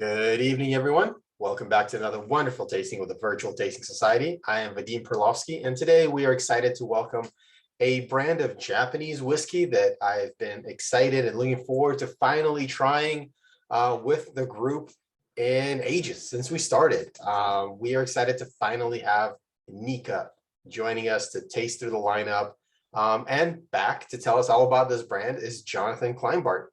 Good evening, everyone. Welcome back to another wonderful tasting with the Virtual Tasting Society. I am Vadim Perlovsky, and today we are excited to welcome a brand of Japanese whiskey that I've been excited and looking forward to finally trying with the group in ages since we started. We are excited to finally have Nikka joining us to taste through the lineup. And back to tell us all about this brand is Janothan Kleinbart.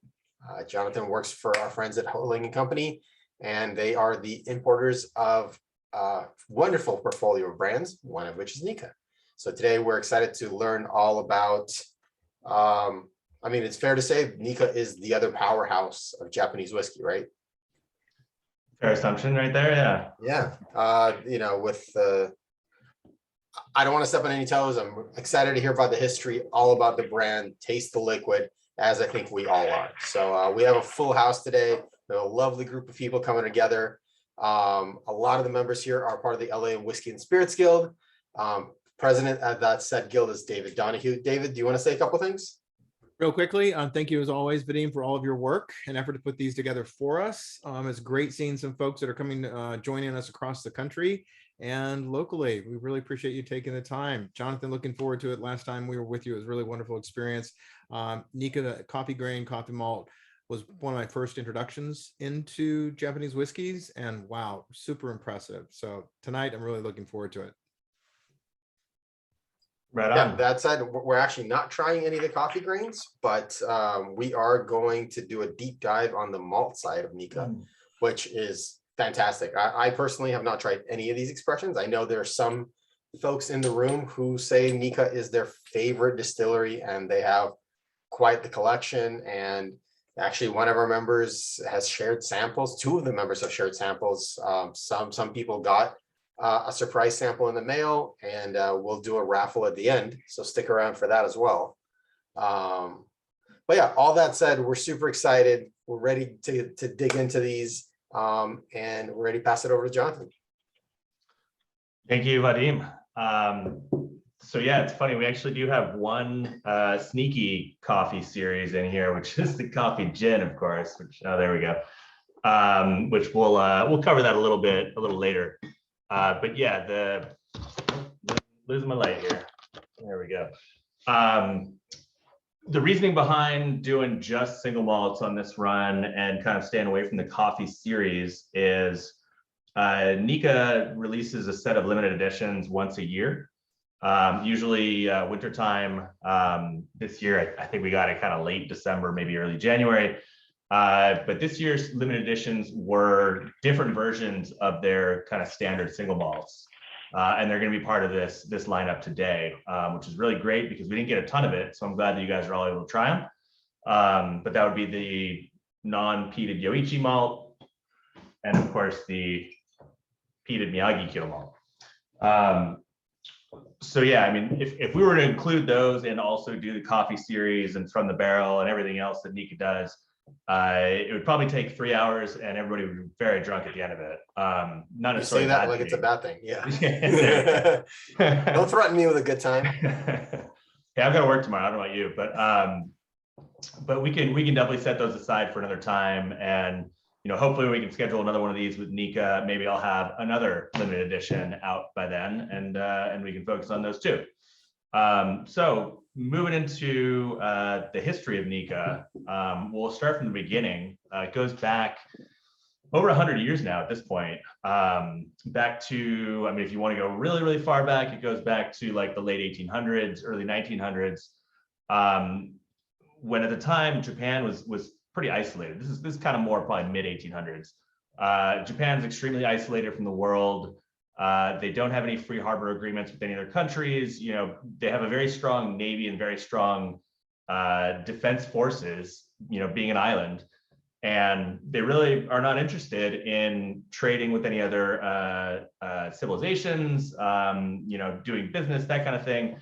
Janothan works for our friends at Holing & Company, and they are the importers of a wonderful portfolio of brands, one of which is Nikka. So today we're excited to learn all about, it's fair to say Nikka is the other powerhouse of Japanese whiskey, right? Fair assumption right there, yeah. Yeah, I don't want to step on any toes. I'm excited to hear about the history, all about the brand, taste the liquid, as I think we all are. So we have a full house today. We have a lovely group of people coming together. A lot of the members here are part of the LA Whiskey and Spirits Guild. President of that said guild is David Donahue. David, do you want to say a couple things? Real quickly, thank you as always, Vadim, for all of your work and effort to put these together for us. It's great seeing some folks that are coming, joining us across the country and locally. We really appreciate you taking the time. Janothan, looking forward to it. Last time we were with you, it was a really wonderful experience. Nikka, the coffee grain, coffee malt, was one of my first introductions into Japanese whiskeys, and wow, super impressive. So tonight, I'm really looking forward to it. Right on. Yeah, that said, we're actually not trying any of the coffee grains, but we are going to do a deep dive on the malt side of Nikka, which is fantastic. I personally have not tried any of these expressions. I know there are some folks in the room who say Nikka is their favorite distillery, and they have quite the collection. And actually, one of our members has shared samples. Two of the members have shared samples. Some people got a surprise sample in the mail, and we'll do a raffle at the end, so stick around for that as well. But yeah, all that said, we're super excited. We're ready to dig into these, and we're ready to pass it over to Janothan. Thank you, Vadim. So yeah, it's funny, we actually do have one sneaky coffee series in here, which is the coffee gin, of course, which there we go, which we'll cover that a little later. But yeah, losing my light here. There we go. The reasoning behind doing just single malts on this run and kind of staying away from the coffee series is Nikka releases a set of limited editions once a year. Usually wintertime. This year, I think we got it kind of late December, maybe early January. But this year's limited editions were different versions of their kind of standard single malts. And they're going to be part of this lineup today, which is really great because we didn't get a ton of it. So I'm glad that you guys are all able to try them. But that would be the non-peated Yoichi malt, and of course the peated Miyagi-Kyo malt. So yeah, I mean, if we were to include those and also do the coffee series and from the barrel and everything else that Nikka does, it would probably take 3 hours and everybody would be very drunk at the end of it. Not You say that like it's a bad thing. Yeah. Don't threaten me with a good time. Yeah, I've got to work tomorrow. I don't know about you, but we can definitely set those aside for another time. And hopefully we can schedule another one of these with Nikka. Maybe I'll have another limited edition out by then, and we can focus on those too. So moving into the history of Nikka, we'll start from the beginning. It goes back over 100 years now at this point. Back to, if you want to go really, really far back, it goes back to like the late 1800s, early 1900s, when at the time Japan was pretty isolated. This is kind of more probably mid 1800s. Japan's extremely isolated from the world. They don't have any free harbor agreements with any other countries. They have a very strong navy and very strong defense forces, being an island. And they really are not interested in trading with any other civilizations, doing business, that kind of thing.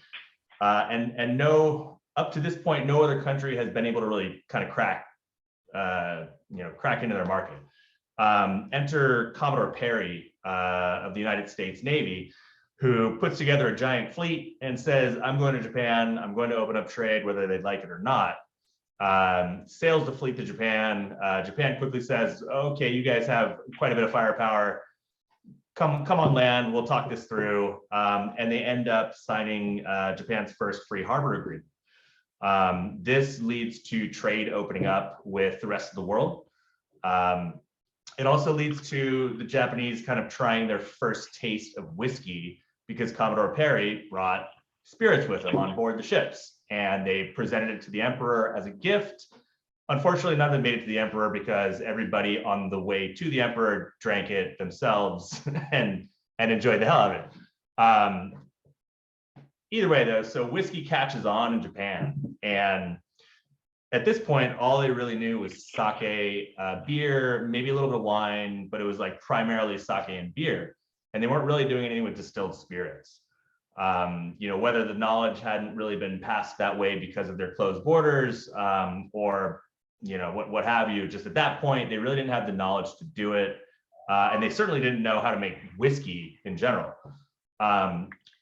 And up to this point, no other country has been able to really kind of crack into their market. Enter Commodore Perry of the United States Navy, who puts together a giant fleet and says, I'm going to Japan, I'm going to open up trade, whether they'd like it or not. sails the fleet to Japan. Japan quickly says, okay, you guys have quite a bit of firepower. Come on land, we'll talk this through. And they end up signing Japan's first free harbor agreement. This leads to trade opening up with the rest of the world. It also leads to the Japanese kind of trying their first taste of whiskey, because Commodore Perry brought spirits with him on board the ships, and they presented it to the emperor as a gift. Unfortunately, none of them made it to the emperor because everybody on the way to the emperor drank it themselves and enjoyed the hell out of it. Either way, though, so whiskey catches on in Japan, and at this point, all they really knew was sake, beer, maybe a little bit of wine, but it was like primarily sake and beer, and they weren't really doing anything with distilled spirits. Whether the knowledge hadn't really been passed that way because of their closed borders, or what have you. Just at that point, they really didn't have the knowledge to do it, and they certainly didn't know how to make whiskey in general.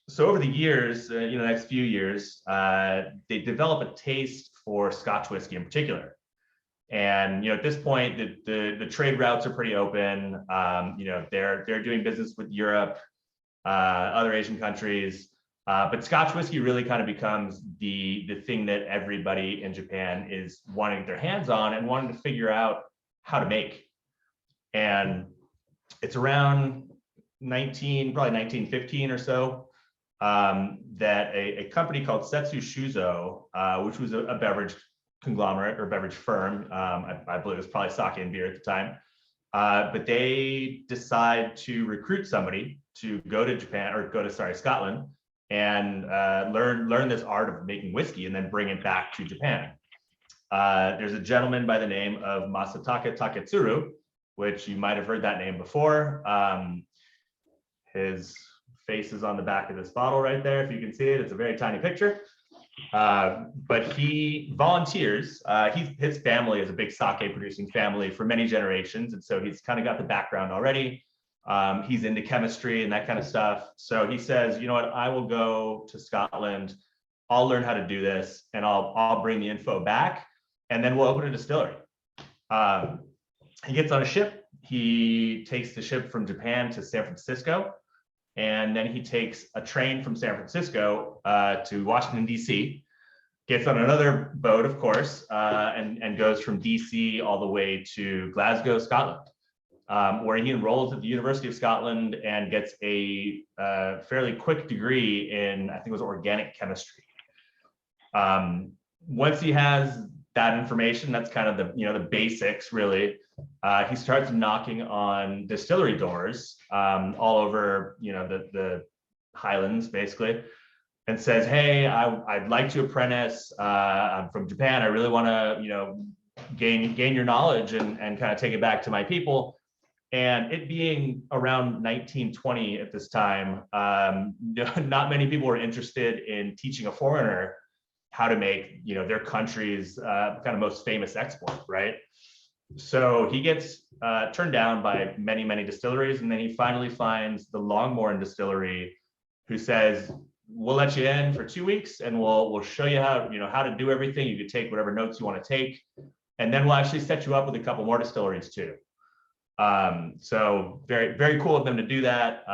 So over the years, the next few years, they develop a taste for Scotch whiskey in particular. And at this point, the trade routes are pretty open. They're doing business with Europe, other Asian countries. But Scotch whiskey really kind of becomes the thing that everybody in Japan is wanting to get their hands on and wanting to figure out how to make. And it's around probably 1915 or so, that a company called Setsu Shuzo, which was a beverage conglomerate or beverage firm, I believe it was probably sake and beer at the time, but they decide to recruit somebody to go to Scotland and learn this art of making whiskey and then bring it back to Japan. There's a gentleman by the name of Masataka Taketsuru, which you might have heard that name before. His face is on the back of this bottle right there. If you can see it, it's a very tiny picture. But he volunteers. His family is a big sake producing family for many generations. And so he's kind of got the background already. He's into chemistry and that kind of stuff. So he says, you know what, I will go to Scotland. I'll learn how to do this and I'll bring the info back and then we'll open a distillery. He gets on a ship. He takes the ship from Japan to San Francisco. And then he takes a train from San Francisco to Washington, D.C., gets on another boat, of course, and goes from D.C. all the way to Glasgow, Scotland, where he enrolls at the University of Scotland and gets a fairly quick degree in, I think it was organic chemistry. Once he has that information, that's kind of the basics, really. He starts knocking on distillery doors all over, the Highlands, basically, and says, "Hey, I'd like to apprentice. I'm from Japan. I really want to, gain your knowledge and kind of take it back to my people." And it being around 1920 at this time, not many people were interested in teaching a foreigner how to make, their country's kind of most famous export, right? So he gets turned down by many, many distilleries, and then he finally finds the Longmorn distillery, who says, "We'll let you in for 2 weeks, and we'll show you how to do everything. You can take whatever notes you want to take, and then we'll actually set you up with a couple more distilleries too." So very, very cool of them to do that.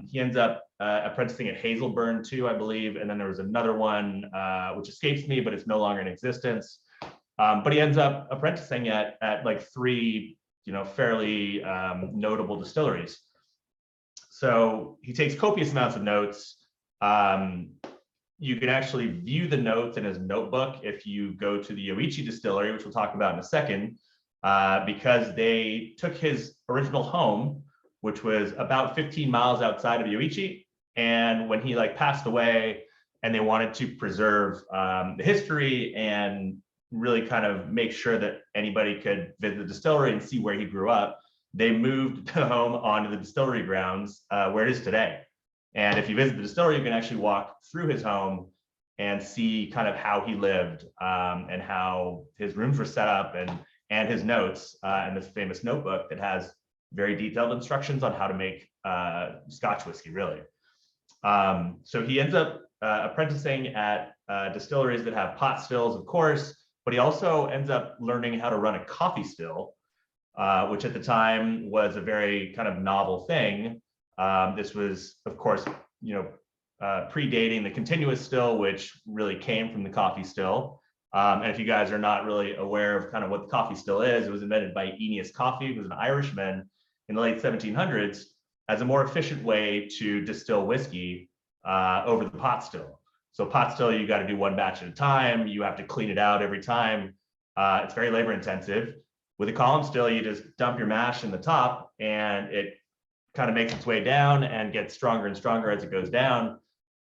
He ends up apprenticing at Hazelburn too, I believe, and then there was another one which escapes me, but it's no longer in existence. But he ends up apprenticing at like 3, fairly notable distilleries. So he takes copious amounts of notes. You can actually view the notes in his notebook if you go to the Yoichi distillery, which we'll talk about in a second, because they took his original home, which was about 15 miles outside of Yoichi. And when he passed away and they wanted to preserve the history and really kind of make sure that anybody could visit the distillery and see where he grew up, they moved the home onto the distillery grounds where it is today. And if you visit the distillery, you can actually walk through his home and see kind of how he lived and how his rooms were set up and his notes and this famous notebook that has very detailed instructions on how to make Scotch whiskey, really. So he ends up apprenticing at distilleries that have pot stills, of course, but he also ends up learning how to run a coffee still, which at the time was a very kind of novel thing. This was, of course, predating the continuous still, which really came from the coffee still. And if you guys are not really aware of kind of what the coffee still is, it was invented by Aeneas Coffey, who was an Irishman in the late 1700s, as a more efficient way to distill whiskey over the pot still. So pot still, you got to do one batch at a time. You have to clean it out every time. It's very labor intensive. With a column still, you just dump your mash in the top and it kind of makes its way down and gets stronger and stronger as it goes down.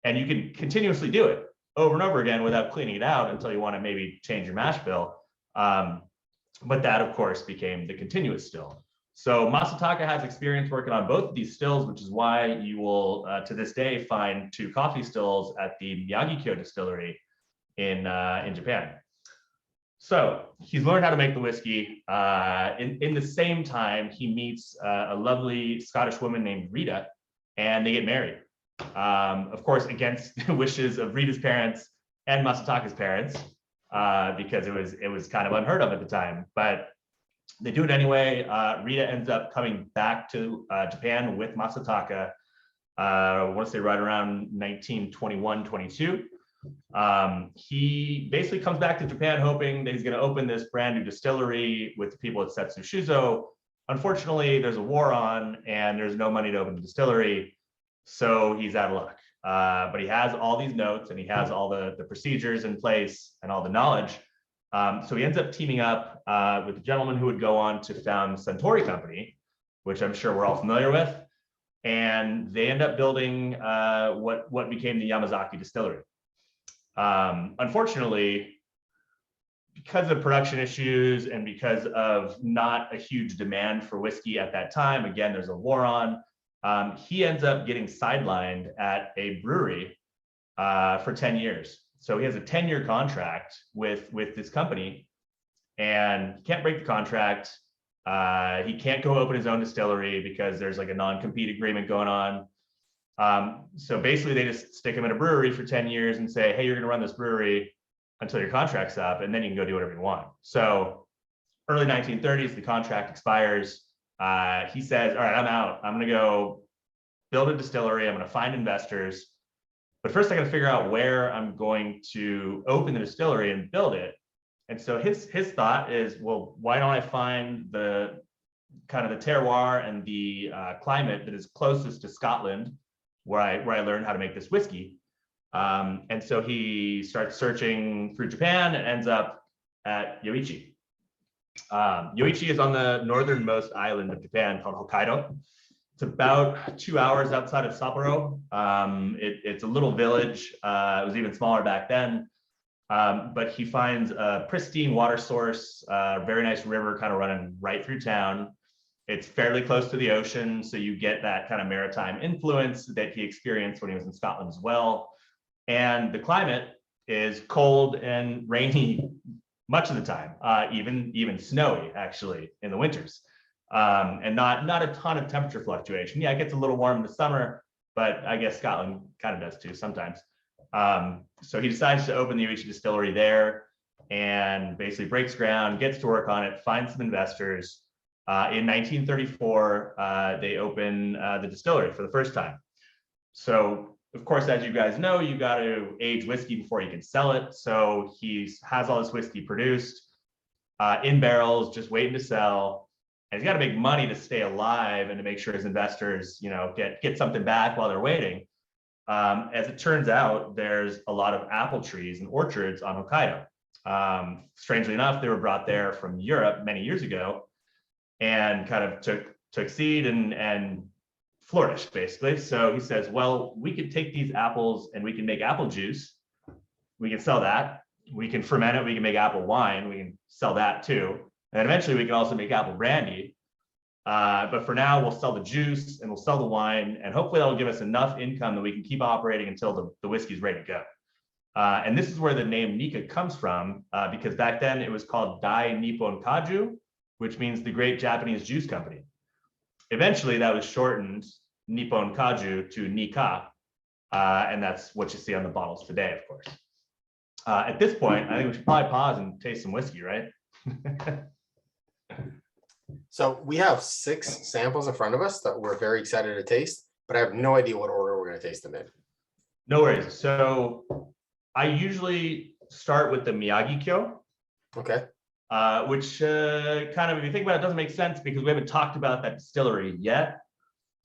And you can continuously do it over and over again without cleaning it out until you want to maybe change your mash bill. But that, of course, became the continuous still. So Masataka has experience working on both of these stills, which is why you will, to this day, find 2 coffee stills at the Miyagi-Kyo distillery in Japan. So he's learned how to make the whiskey. In the same time, he meets a lovely Scottish woman named Rita, and they get married. Of course, against the wishes of Rita's parents and Masataka's parents, because it was kind of unheard of at the time. But they do it anyway. Rita ends up coming back to Japan with Masataka, I want to say right around 1921, 22. He basically comes back to Japan hoping that he's going to open this brand new distillery with the people at Setsu Shuzo. Unfortunately, there's a war on and there's no money to open the distillery. So he's out of luck. But he has all these notes and he has all the procedures in place and all the knowledge. So he ends up teaming up with the gentleman who would go on to found Suntory Company, which I'm sure we're all familiar with. And they end up building what became the Yamazaki distillery. Unfortunately, because of production issues and because of not a huge demand for whiskey at that time, again, there's a war on, he ends up getting sidelined at a brewery for 10 years. So he has a 10-year contract with this company and he can't break the contract. He can't go open his own distillery because there's like a non-compete agreement going on. So basically they just stick him in a brewery for 10 years and say, hey, you're going to run this brewery until your contract's up and then you can go do whatever you want. So early 1930s, the contract expires. He says, all right, I'm out. I'm going to go build a distillery. I'm going to find investors. But first I got to figure out where I'm going to open the distillery and build it. And so his thought is, well, why don't I find the kind of the terroir and the climate that is closest to Scotland, where I learned how to make this whiskey. And so he starts searching through Japan and ends up at Yoichi. Yoichi is on the northernmost island of Japan called Hokkaido. It's about 2 hours outside of Sapporo. It's a little village. It was even smaller back then. But he finds a pristine water source, a very nice river kind of running right through town. It's fairly close to the ocean, so you get that kind of maritime influence that he experienced when he was in Scotland as well. And the climate is cold and rainy much of the time, even snowy actually in the winters. And not a ton of temperature fluctuation. Yeah, it gets a little warm in the summer, but I guess Scotland kind of does too sometimes. So he decides to open the Yoichi distillery there and basically breaks ground, gets to work on it, finds some investors. In 1934, they open the distillery for the first time. So, of course, as you guys know, you got to age whiskey before you can sell it. So he has all this whiskey produced in barrels, just waiting to sell. And he's got to make money to stay alive and to make sure his investors, get something back while they're waiting. As it turns out, there's a lot of apple trees and orchards on Hokkaido. Strangely enough, they were brought there from Europe many years ago and kind of took seed and flourished, basically. So he says, well, we could take these apples and we can make apple juice. We can sell that. We can ferment it. We can make apple wine. We can sell that too. And eventually we can also make apple brandy. But for now, we'll sell the juice and we'll sell the wine. And hopefully that'll give us enough income that we can keep operating until the whiskey's ready to go. And this is where the name Nikka comes from, because back then it was called Dai Nippon Kaju, which means the Great Japanese Juice Company. Eventually that was shortened Nippon Kaju to Nikka. And that's what you see on the bottles today, of course. At this point, I think we should probably pause and taste some whiskey, right? So we have 6 samples in front of us that we're very excited to taste, but I have no idea what order we're going to taste them in. No worries. So I usually start with the Miyagi-Kyo, Okay. which kind of, if you think about it, doesn't make sense because we haven't talked about that distillery yet.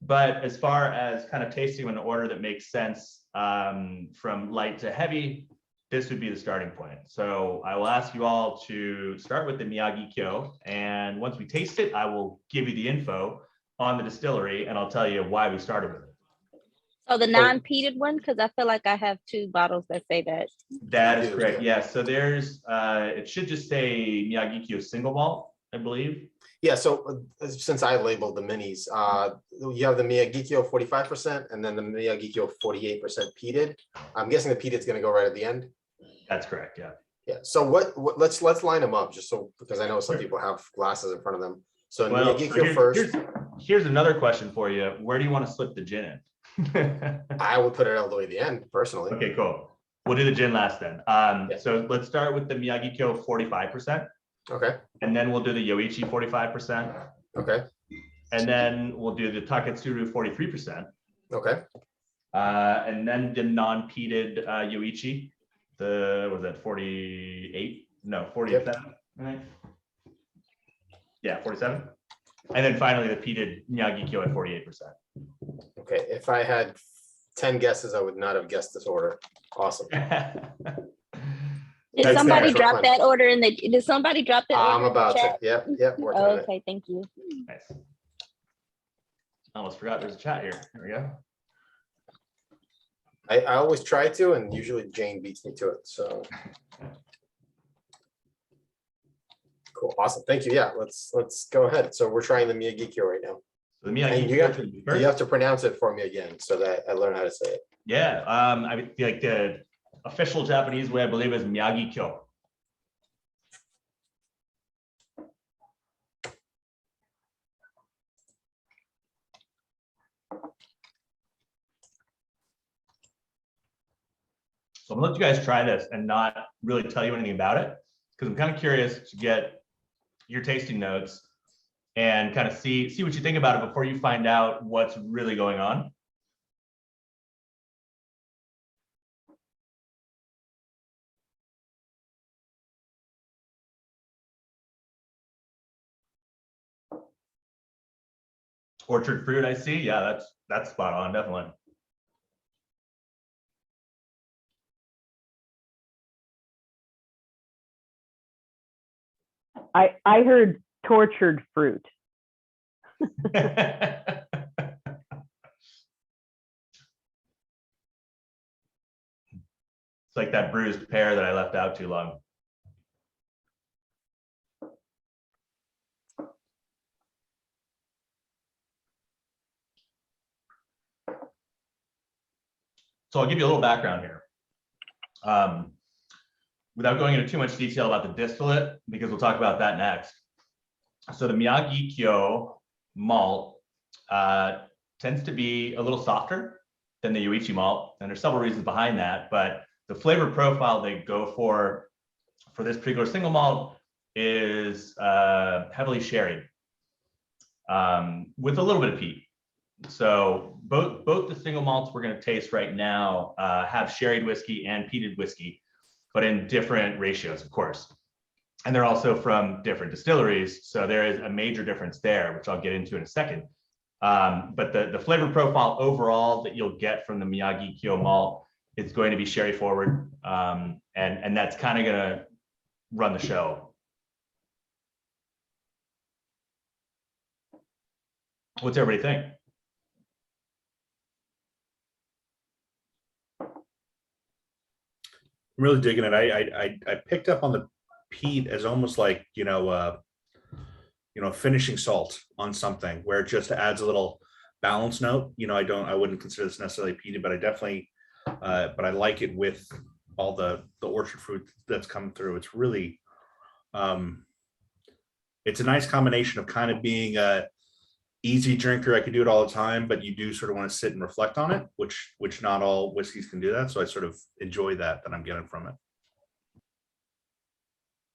But as far as kind of tasting in an order that makes sense, from light to heavy, this would be the starting point. So I will ask you all to start with the Miyagi-Kyo, and once we taste it, I will give you the info on the distillery, and I'll tell you why we started with it. So the non-peated one, because I feel like I have 2 bottles that say that. That is correct. Yeah. So there's, it should just say Miyagi-Kyo single malt, I believe. Yeah, so since I labeled the minis, you have the Miyagi-Kyo 45% and then the Miyagi-Kyo 48% peated. I'm guessing the peated is going to go right at the end. That's correct. Yeah. Yeah. So what let's line them up just so, because I know some people have glasses in front of them. So Well, Miyagi-Kyo first. Here's another question for you. Where do you want to slip the gin in? I would put it all the way to the end personally. Okay, cool. We'll do the gin last then. So let's start with the Miyagi-Kyo 45%. Okay. And then we'll do the Yoichi 45%. Okay. And then we'll do the Taketsuru 43%. Okay. And then the non-peated Yoichi, was that 48? No, 47. Right? Yeah, 47. And then finally the peated Miyagi-Kyo at 48%. Okay. If I had 10 guesses, I would not have guessed this order. Awesome. Did That's somebody fair. drop that order in the? Did somebody drop that? I'm order in the about to. chat? Yep. Working on it. Okay, thank you. Nice. Almost forgot there's a chat here. There we go. I always try to, and usually Jane beats me to it. So cool. Awesome. Thank you. Yeah, let's go ahead. So we're trying the Miyagi-Kyo right now. So the And Miyagi-Kyo you have to pronounce it for me again so that I learn how to say it. Yeah, I feel like the official Japanese way, I believe, is Miyagi-Kyo. So I'm gonna let you guys try this and not really tell you anything about it, because I'm kind of curious to get your tasting notes and kind of see what you think about it before you find out what's really going on. Orchard fruit, I see. Yeah, that's spot on, definitely. I heard tortured fruit. It's like that bruised pear that I left out too long. So I'll give you a little background here. Without going into too much detail about the distillate, because we'll talk about that next. So the Miyagi-Kyo malt tends to be a little softer than the Yoichi malt, and there's several reasons behind that, but the flavor profile they go for this particular single malt is heavily sherried with a little bit of peat. So both the single malts we're going to taste right now have sherried whiskey and peated whiskey, but in different ratios, of course. And they're also from different distilleries. So there is a major difference there, which I'll get into in a second. But the flavor profile overall that you'll get from the Miyagi-Kyo malt is going to be sherry forward. And that's kind of going to run the show. What's everybody think? I'm really digging it. I picked up on the peat as almost like finishing salt on something where it just adds a little balance note. I wouldn't consider this necessarily peated, but I definitely but I like it with all the orchard fruit that's come through. It's really it's a nice combination of kind of being a easy drinker. I could do it all the time, but you do sort of want to sit and reflect on it, which not all whiskeys can do that. So I sort of enjoy that I'm getting from it.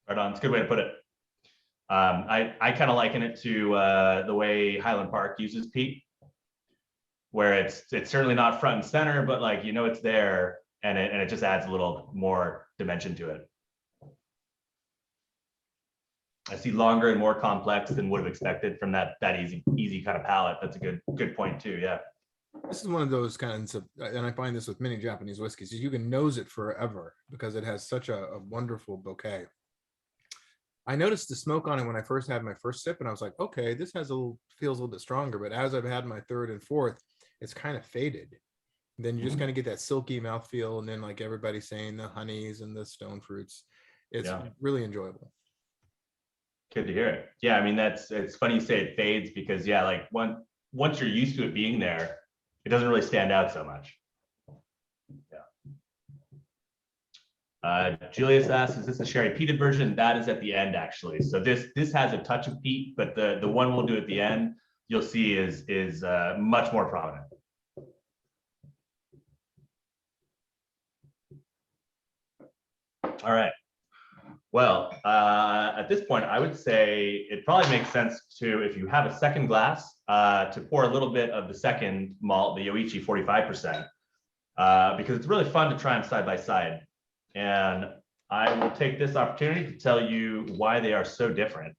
Right on. It's a good way to put it. I kind of liken it to the way Highland Park uses peat, where it's certainly not front and center, but like, you know, it's there, and it just adds a little more dimension to it. I see longer and more complex than would have expected from that easy kind of palate. That's a good point too. Yeah. This is one of those kinds of, and I find this with many Japanese whiskeys, is you can nose it forever because it has such a wonderful bouquet. I noticed the smoke on it when I first had my first sip, and I was like, okay, this feels a little bit stronger. But as I've had my third and fourth, it's kind of faded. And then you just kind of get that silky mouthfeel, and then like everybody's saying, the honeys and the stone fruits. It's really enjoyable. Good to hear it. Yeah, I mean, it's funny you say it fades, because yeah, like once you're used to it being there, it doesn't really stand out so much. Yeah. Julius asks, is this a sherry peated version? That is at the end, actually. So this has a touch of peat, but the one we'll do at the end, you'll see is much more prominent. All right. Well, at this point, I would say it probably makes sense to, if you have a second glass, to pour a little bit of the second malt, the Yoichi 45%, because it's really fun to try them side by side. And I will take this opportunity to tell you why they are so different.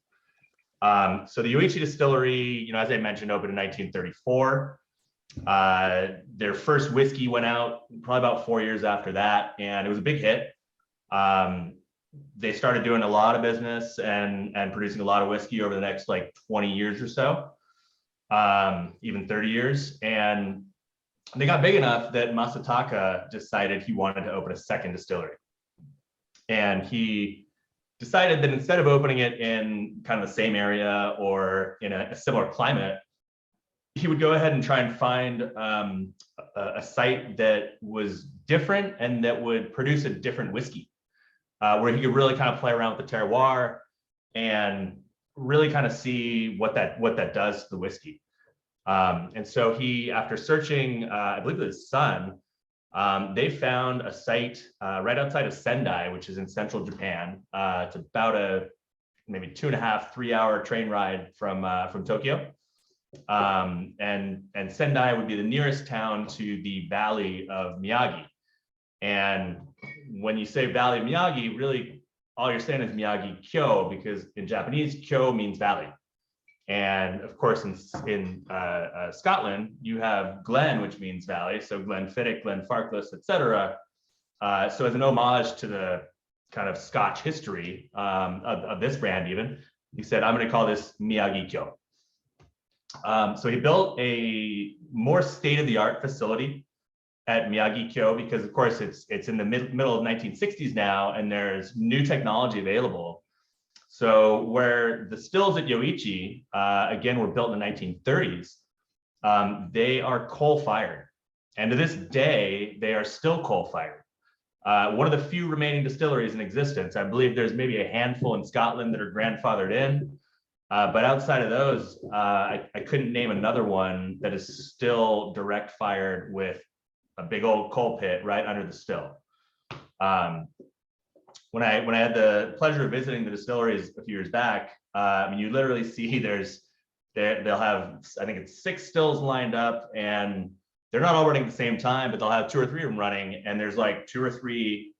So the Yoichi distillery, you know, as I mentioned, opened in 1934. Their first whiskey went out probably about 4 years after that, and it was a big hit. They started doing a lot of business and producing a lot of whiskey over the next like 20 years or so, even 30 years. And they got big enough that Masataka decided he wanted to open a second distillery. And he decided that instead of opening it in kind of the same area or in a similar climate, he would go ahead and try and find a site that was different and that would produce a different whiskey. Where he could really kind of play around with the terroir and really kind of see what that does to the whiskey. And so he, after searching, I believe with his son, they found a site right outside of Sendai, which is in central Japan. It's about a maybe 2.5, 3 hour train ride from Tokyo. And Sendai would be the nearest town to the valley of Miyagi. And when you say Valley of Miyagi, really all you're saying is Miyagi Kyo, because in Japanese, Kyo means valley. And of course, in Scotland, you have Glen, which means valley. So Glenfiddich, Glenfarclas, etc. So as an homage to the kind of Scotch history of this brand, even, he said, I'm going to call this Miyagi Kyo. So he built a more state-of-the-art facility at Miyagi Kyo, because of course it's in the middle of 1960s now, and there's new technology available. So where the stills at Yoichi, again, were built in the 1930s, they are coal-fired. And to this day, they are still coal-fired. One of the few remaining distilleries in existence. I believe there's maybe a handful in Scotland that are grandfathered in. But outside of those, I couldn't name another one that is still direct fired with a big old coal pit right under the still. When I had the pleasure of visiting the distilleries a few years back, I mean, you literally see they'll have, I think it's 6 stills lined up, and they're not all running at the same time, but they'll have 2 or 3 of them running, and there's like 2 or 3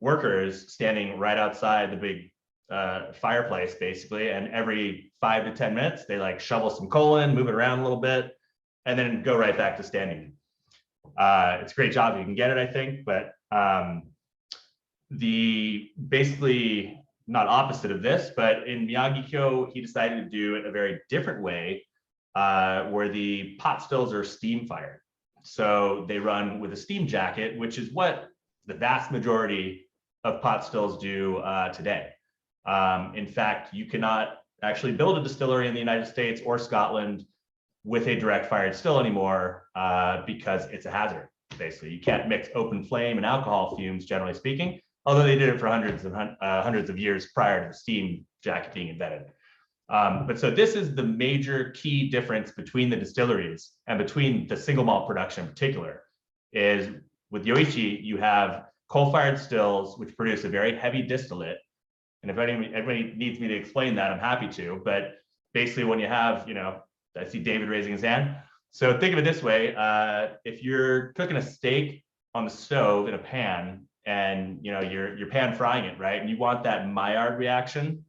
workers standing right outside the big fireplace, basically, and every 5 to 10 minutes they like shovel some coal in, move it around a little bit, and then go right back to standing. It's a great job if you can get it, I think, but the basically not opposite of this, but in Miyagi-Kyo, he decided to do it a very different way, where the pot stills are steam fired. So they run with a steam jacket, which is what the vast majority of pot stills do today. In fact, you cannot actually build a distillery in the United States or Scotland with a direct fired still anymore, because it's a hazard. Basically, you can't mix open flame and alcohol fumes, generally speaking, although they did it for hundreds of years prior to the steam jacket being invented. But so this is the major key difference between the distilleries and between the single malt production in particular, is with Yoichi, you have coal-fired stills, which produce a very heavy distillate, And if anybody needs me to explain that, I'm happy to. But basically, when you have, I see David raising his hand. So think of it this way: if you're cooking a steak on the stove in a pan, and you're pan frying it, right, and you want that Maillard reaction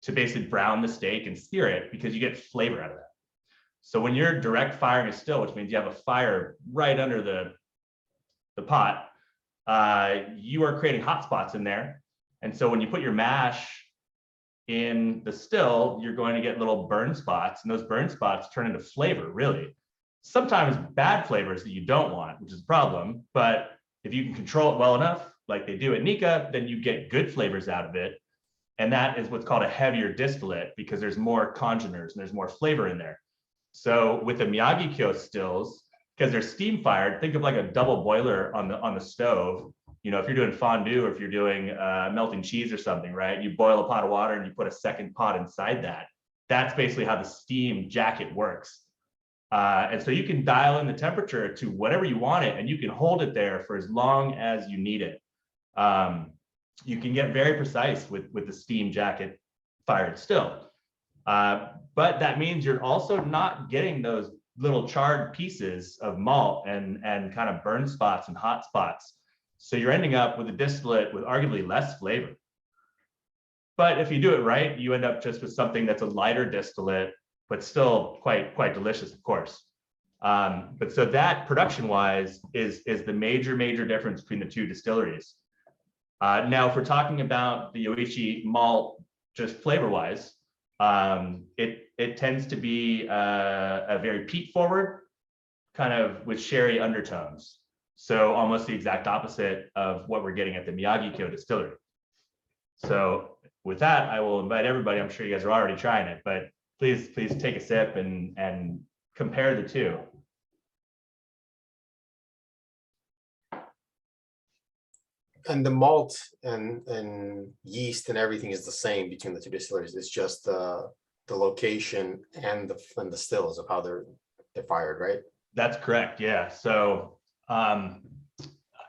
to basically brown the steak and sear it, because you get flavor out of that. So when you're direct firing a still, which means you have a fire right under the pot, you are creating hot spots in there. And so when you put your mash in the still, you're going to get little burn spots, and those burn spots turn into flavor, really. Sometimes bad flavors that you don't want, which is a problem. But if you can control it well enough, like they do at Nikka, then you get good flavors out of it. And that is what's called a heavier distillate, because there's more congeners and there's more flavor in there. So with the Miyagi-Kyo stills, because they're steam fired, think of like a double boiler on the stove. If you're doing fondue, or if you're doing melting cheese or something, right? You boil a pot of water and you put a second pot inside that. That's basically how the steam jacket works. And so you can dial in the temperature to whatever you want it, and you can hold it there for as long as you need it. You can get very precise with the steam jacket fired still. But that means you're also not getting those little charred pieces of malt and kind of burn spots and hot spots. So you're ending up with a distillate with arguably less flavor. But if you do it right, you end up just with something that's a lighter distillate, but still quite delicious, of course. But so that production-wise is the major difference between the two distilleries. Now, if we're talking about the Yoichi malt, just flavor-wise, it tends to be a very peat-forward, kind of with sherry undertones. So almost the exact opposite of what we're getting at the Miyagi-Kyo distillery. So with that, I will invite everybody. I'm sure you guys are already trying it, but please take a sip and compare the two. And the malt and yeast and everything is the same between the two distilleries. It's just the location and the stills of how they're fired, right? That's correct. Yeah. So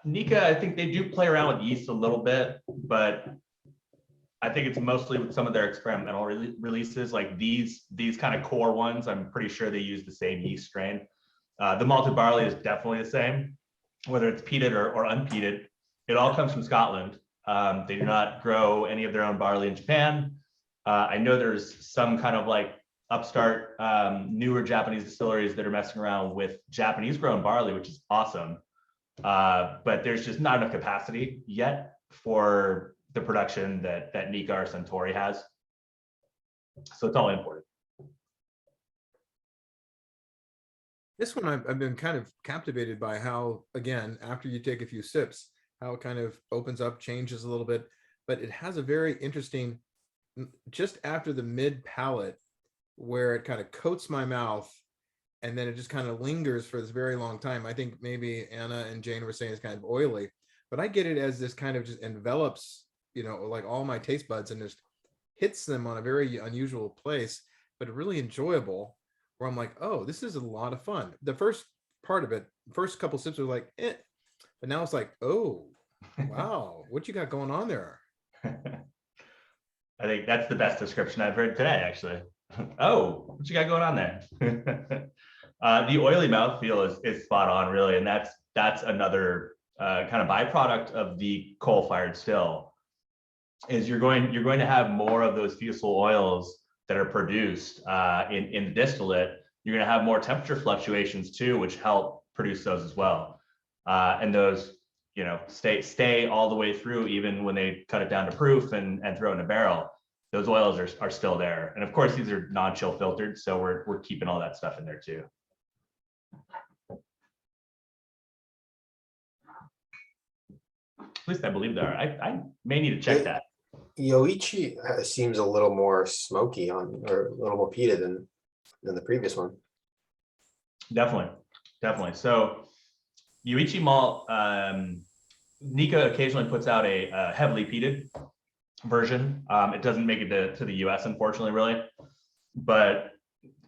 Nikka, I think they do play around with yeast a little bit, but I think it's mostly with some of their experimental releases, like these kind of core ones. I'm pretty sure they use the same yeast strain. The malted barley is definitely the same, whether it's peated or unpeated. It all comes from Scotland. They do not grow any of their own barley in Japan. I know there's some kind of like upstart newer Japanese distilleries that are messing around with Japanese grown barley, which is awesome. But there's just not enough capacity yet for the production that Nikka or Suntory has. So it's all imported. This one I've been kind of captivated by how, again, after you take a few sips, how it kind of opens up, changes a little bit, but it has a very interesting, just after the mid palate, where it kind of coats my mouth and then it just kind of lingers for this very long time. I think maybe Anna and Jane were saying it's kind of oily, but I get it as this kind of just envelops, like all my taste buds and just hits them on a very unusual place, but really enjoyable, where I'm like, oh, this is a lot of fun. The first part of it, first couple sips were like, eh. But now it's like, oh, wow, what you got going on there? I think that's the best description I've heard today, actually. Oh, what you got going on there? The oily mouthfeel is spot on, really, and that's another kind of byproduct of the coal-fired still. Is you're going to have more of those fusel oils that are produced in the distillate. You're going to have more temperature fluctuations too, which help produce those as well. And those, stay all the way through, even when they cut it down to proof and throw it in a barrel. Those oils are still there. And of course, these are non-chill filtered, so we're keeping all that stuff in there too. At least I believe there are. I may need to check that. Yoichi seems a little more smoky or a little more peated than the previous one. Definitely. So Yoichi malt, Nikka occasionally puts out a heavily peated version. It doesn't make it to the US, unfortunately, really. But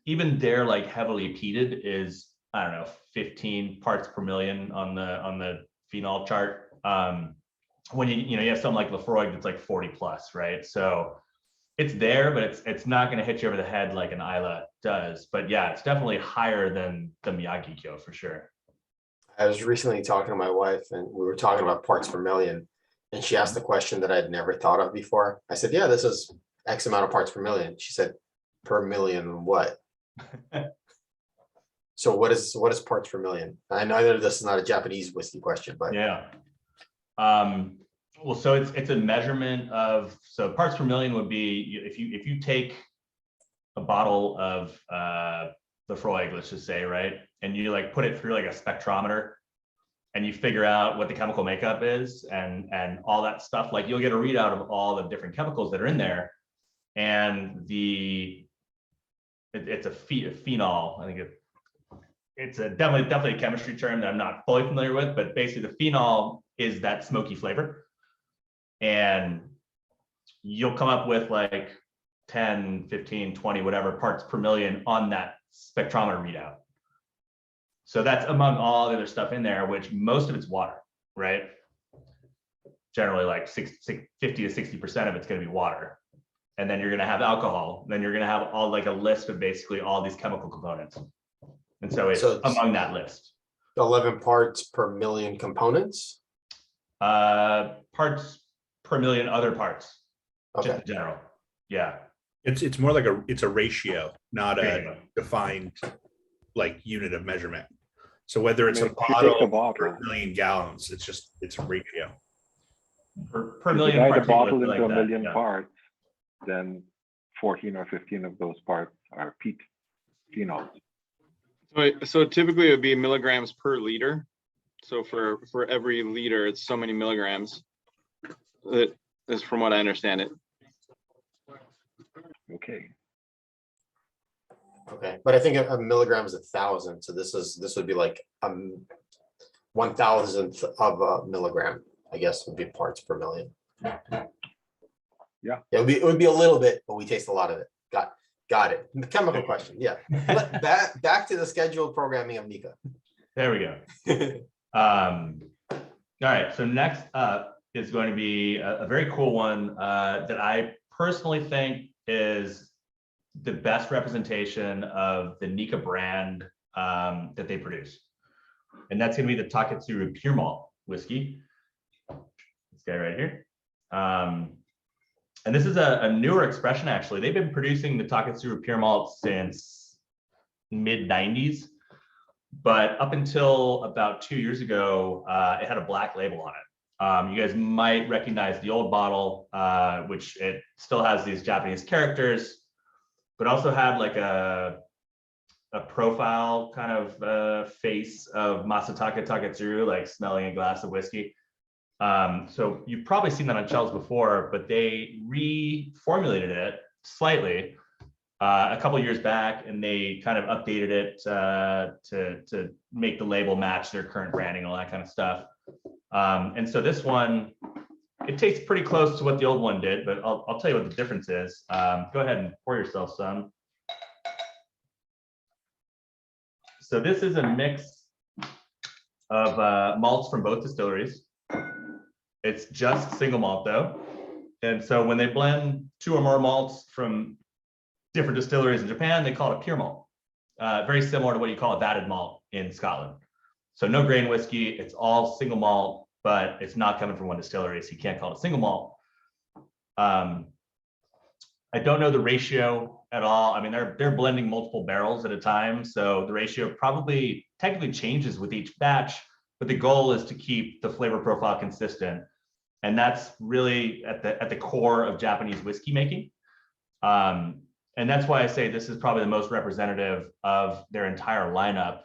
even their like heavily peated is, I don't know, 15 parts per million on the phenol chart. when you have something like Lafroig that's like 40 plus, right? So it's there, but it's not going to hit you over the head like an Isla does. But yeah, it's definitely higher than the Miyagi Kyo for sure. I was recently talking to my wife and we were talking about parts per million. And she asked a question that I'd never thought of before. I said, yeah, this is X amount of parts per million. She said, per million what? So what is parts per million? I know this is not a Japanese whiskey question, but yeah. Well, so it's a measurement of, so parts per million would be if you take a bottle of Lafroig, let's just say, right, and you like put it through like a spectrometer, and you figure out what the chemical makeup is and all that stuff, like you'll get a readout of all the different chemicals that are in there, and it's a phenol. I think it's a definitely a chemistry term that I'm not fully familiar with, but basically the phenol is that smoky flavor. And you'll come up with like 10, 15, 20, whatever parts per million on that spectrometer readout. So that's among all the other stuff in there, which most of it's water, right? Generally like 50 to 60% of it's going to be water. And then you're going to have alcohol. Then you're going to have all like a list of basically all these chemical components. And so it's among that list. 11 parts per million components? Parts per million other parts, Okay. just in general. Yeah. It's more like a ratio, not a defined like unit of measurement. So whether it's a bottle per million gallons, it's a ratio. Per million divide parts. the bottle into like a that, million yeah. parts, then 14 or 15 of those parts are phenols. So typically it would be milligrams per liter. So for every liter, it's so many milligrams. That is from what I understand it. Okay. Okay, but I think a milligram is 1,000. So this would be like 1,000th of a milligram, I guess, would be parts per million. Yeah. It would be a little bit, but we taste a lot of it. Got it. The chemical question. Yeah. Back to the scheduled programming of Nikka. There we go. All right. So next up is going to be a very cool one that I personally think is the best representation of the Nikka brand that they produce. And that's going to be the Taketsuru Pure Malt whiskey. This guy right here. And this is a newer expression, actually. They've been producing the Taketsuru Pure Malt since mid-90s. But up until about 2 years ago, it had a black label on it. You guys might recognize the old bottle, which it still has these Japanese characters, but also had like a profile kind of face of Masataka Taketsuru, like smelling a glass of whiskey. So you've probably seen that on shelves before, but they reformulated it slightly a couple of years back, and they kind of updated it to make the label match their current branding and all that kind of stuff. And so this one, it tastes pretty close to what the old one did, but I'll tell you what the difference is. Go ahead and pour yourself some. So this is a mix of malts from both distilleries. It's just single malt though. And so when they blend 2 or more malts from different distilleries in Japan, they call it a pure malt. Very similar to what you call a vatted malt in Scotland. So no grain whiskey, it's all single malt, but it's not coming from one distillery, so you can't call it a single malt. I don't know the ratio at all. I mean, they're blending multiple barrels at a time, so the ratio probably technically changes with each batch, but the goal is to keep the flavor profile consistent. And that's really at the core of Japanese whiskey making. And that's why I say this is probably the most representative of their entire lineup,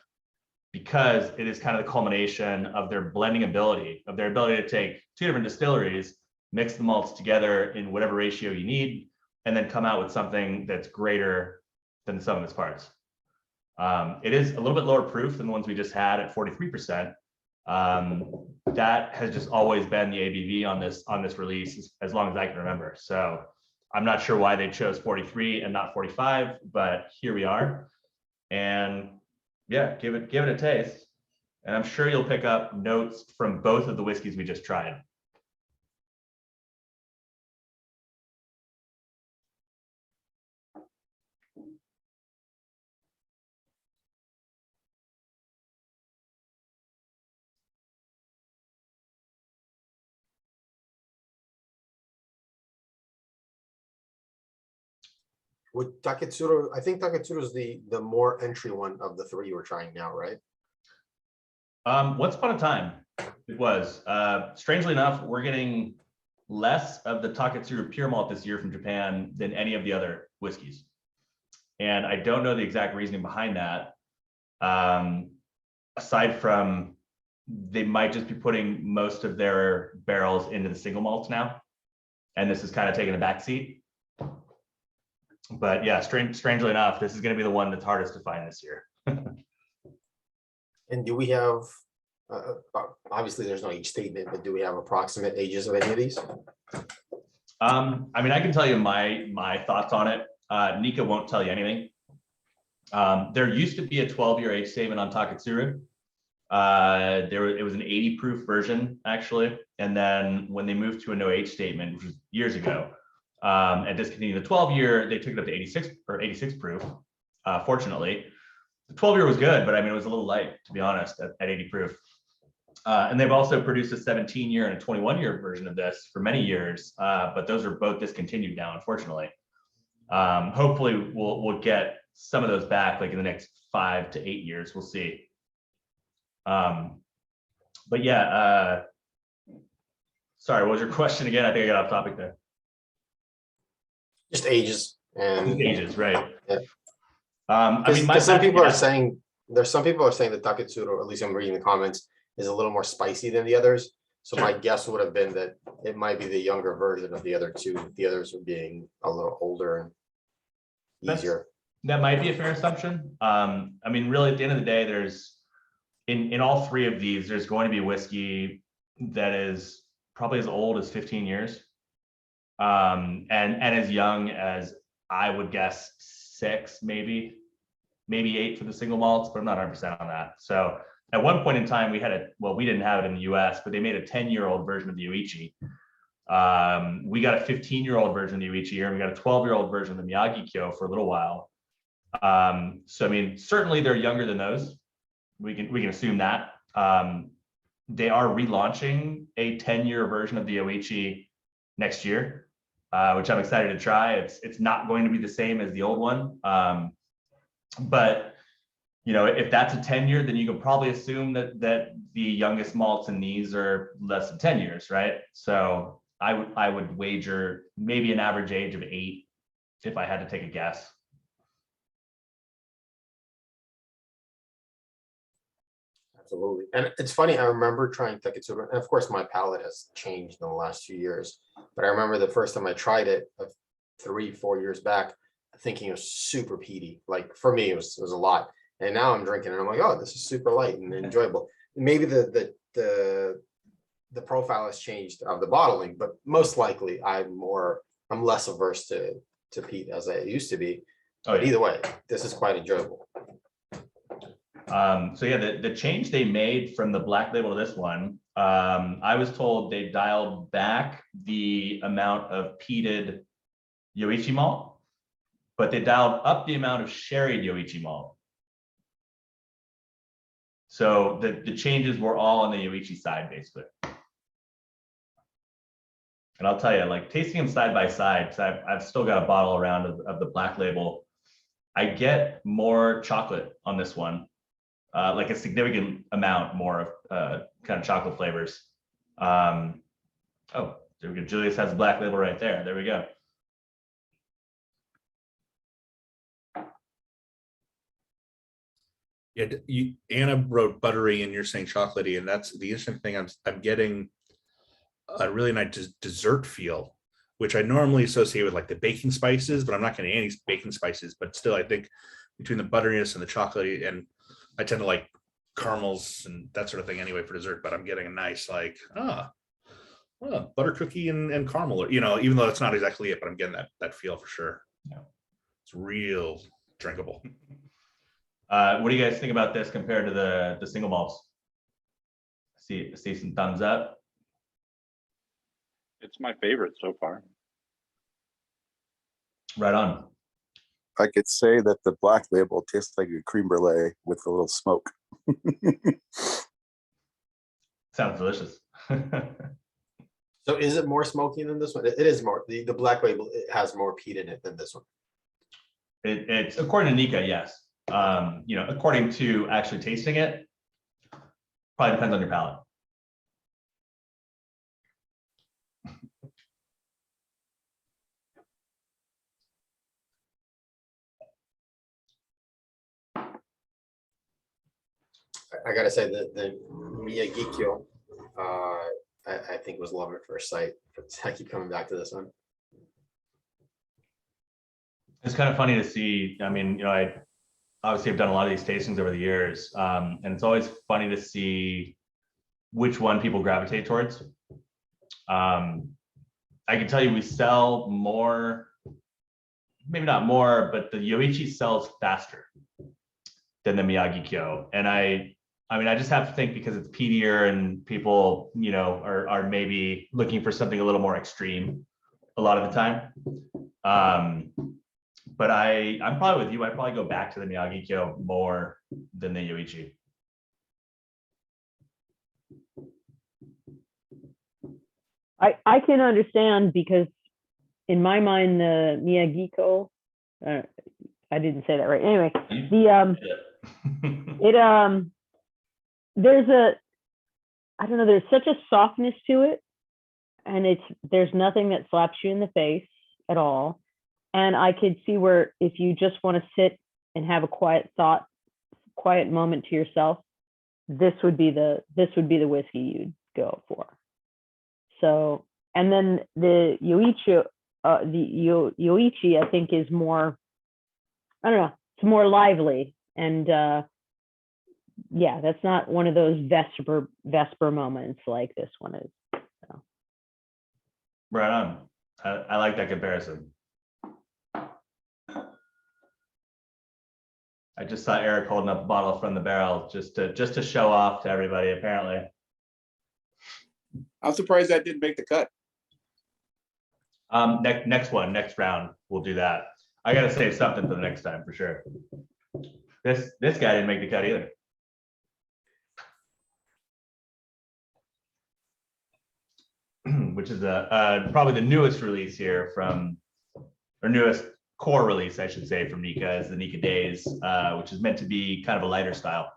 because it is kind of the culmination of their blending ability, of their ability to take 2 different distilleries, mix the malts together in whatever ratio you need, and then come out with something that's greater than the sum of its parts. It is a little bit lower proof than the ones we just had at 43%. That has just always been the ABV on this release as long as I can remember. So I'm not sure why they chose 43 and not 45, but here we are. And yeah, give it a taste. And I'm sure you'll pick up notes from both of the whiskeys we just tried. With Taketsuru, I think Taketsuru is the more entry one of the three you were trying now, right? Once upon a time, it was. Strangely enough, we're getting less of the Taketsuru pure malt this year from Japan than any of the other whiskeys. And I don't know the exact reasoning behind that. Aside from they might just be putting most of their barrels into the single malts now. And this is kind of taking a back seat. But yeah, strangely enough, this is going to be the one that's hardest to find this year. And do we have, obviously there's no age statement, but do we have approximate ages of any of these? I mean, I can tell you my thoughts on it. Nikka won't tell you anything. There used to be a 12-year age statement on Taketsuru. It was an 80 proof version actually, and then when they moved to a no age statement, which was years ago, and discontinued the 12-year, they took it up to 86 or 86 proof. Fortunately, the 12-year was good, but I mean it was a little light, to be honest, at 80 proof. And they've also produced a 17-year and a 21-year version of this for many years, but those are both discontinued now, unfortunately. Hopefully we'll get some of those back like in the next 5 to 8 years. We'll see. But yeah, sorry, what was your question again? I think I got off topic there. Just ages and Ages, right? Yeah. I mean, some people are saying that Taketsuru, or at least I'm reading the comments, is a little more spicy than the others. So my guess would have been that it might be the younger version of the other two. The others were being a little older and easier. That might be a fair assumption. I mean, really, at the end of the day, there's in all three of these, there's going to be whiskey that is probably as old as 15 years, and as young as, I would guess, 6, maybe 8 for the single malts, but I'm not 100% on that. So at one point in time, we didn't have it in the US, but they made a 10-year-old version of the Yoichi. We got a 15-year-old version of the Yoichi, and we got a 12-year-old version of the Miyagi Kyo for a little while. So I mean, certainly they're younger than those. We can assume that. They are relaunching a 10-year version of the Yoichi next year, which I'm excited to try. It's not going to be the same as the old one, but you know, if that's a 10-year, then you can probably assume that the youngest malts in these are less than 10 years, right? So I would wager maybe an average age of 8 if I had to take a guess. Absolutely. And it's funny, I remember trying Taketsuru, and of course my palate has changed in the last few years, but I remember the first time I tried it 3-4 years back, thinking it was super peaty. Like for me, it was a lot. And now I'm drinking and I'm like, oh, this is super light and enjoyable. Maybe the profile has changed of the bottling, but most likely I'm less averse to peat as I used to be. Oh, But yeah. either way, this is quite enjoyable. So yeah, the change they made from the black label to this one, I was told they dialed back the amount of peated Yoichi malt, but they dialed up the amount of sherried Yoichi malt. So the changes were all on the Yoichi side, basically. And I'll tell you, like tasting them side by side, because I've still got a bottle around of the black label, I get more chocolate on this one. Like a significant amount more of kind of chocolate flavors. Oh, there we go. Julius has a black label right there. There we go. Yeah, Anna wrote buttery and you're saying chocolatey, and that's the interesting thing. I'm getting a really nice dessert feel, which I normally associate with like the baking spices, but I'm not getting any baking spices. But still, I think between the butteriness and the chocolatey, and I tend to like caramels and that sort of thing anyway for dessert, but I'm getting a nice like butter cookie and caramel, or, you know, even though it's not exactly it, but I'm getting that feel for sure. Yeah. It's real drinkable. What do you guys think about this compared to the single malts? See some thumbs up. It's my favorite so far. Right on. I could say that the black label tastes like a creme brulee with a little smoke. Sounds delicious. So is it more smoky than this one? It is more. The black label, it has more peat in it than this one. It's according to Nikka, yes. You know, according to actually tasting it, probably depends on your palate. I gotta say that the Miyagikyo, I think was love at first sight. I keep coming back to this one. It's kind of funny to see. I mean, you know, I obviously have done a lot of these tastings over the years, and it's always funny to see which one people gravitate towards. I can tell you we sell more, maybe not more, but the Yoichi sells faster than the Miyagi-Kyo. And I mean, I just have to think because it's peatier and people, you know, are maybe looking for something a little more extreme a lot of the time. But I'm probably with you. I'd probably go back to the Miyagi-Kyo more than the Yoichi. I can understand because in my mind, the Miyagi-Ko, I didn't say that right. Anyway, there's I don't know, there's such a softness to it, and there's nothing that slaps you in the face at all. And I could see where if you just want to sit and have a quiet moment to yourself, this would be the whiskey you'd go for. So, and then the Yoichi, I think is more, I don't know, it's more lively. And yeah, that's not one of those Vesper moments like this one is. So. Right on. I like that comparison. I just saw Eric holding up a bottle from the barrel just to show off to everybody, apparently. I'm surprised that didn't make the cut. Next round, we'll do that. I gotta save something for the next time for sure. This guy didn't make the cut either. Which is probably the newest release here or newest core release, I should say, from Nikka is the Nikka Days, which is meant to be kind of a lighter style.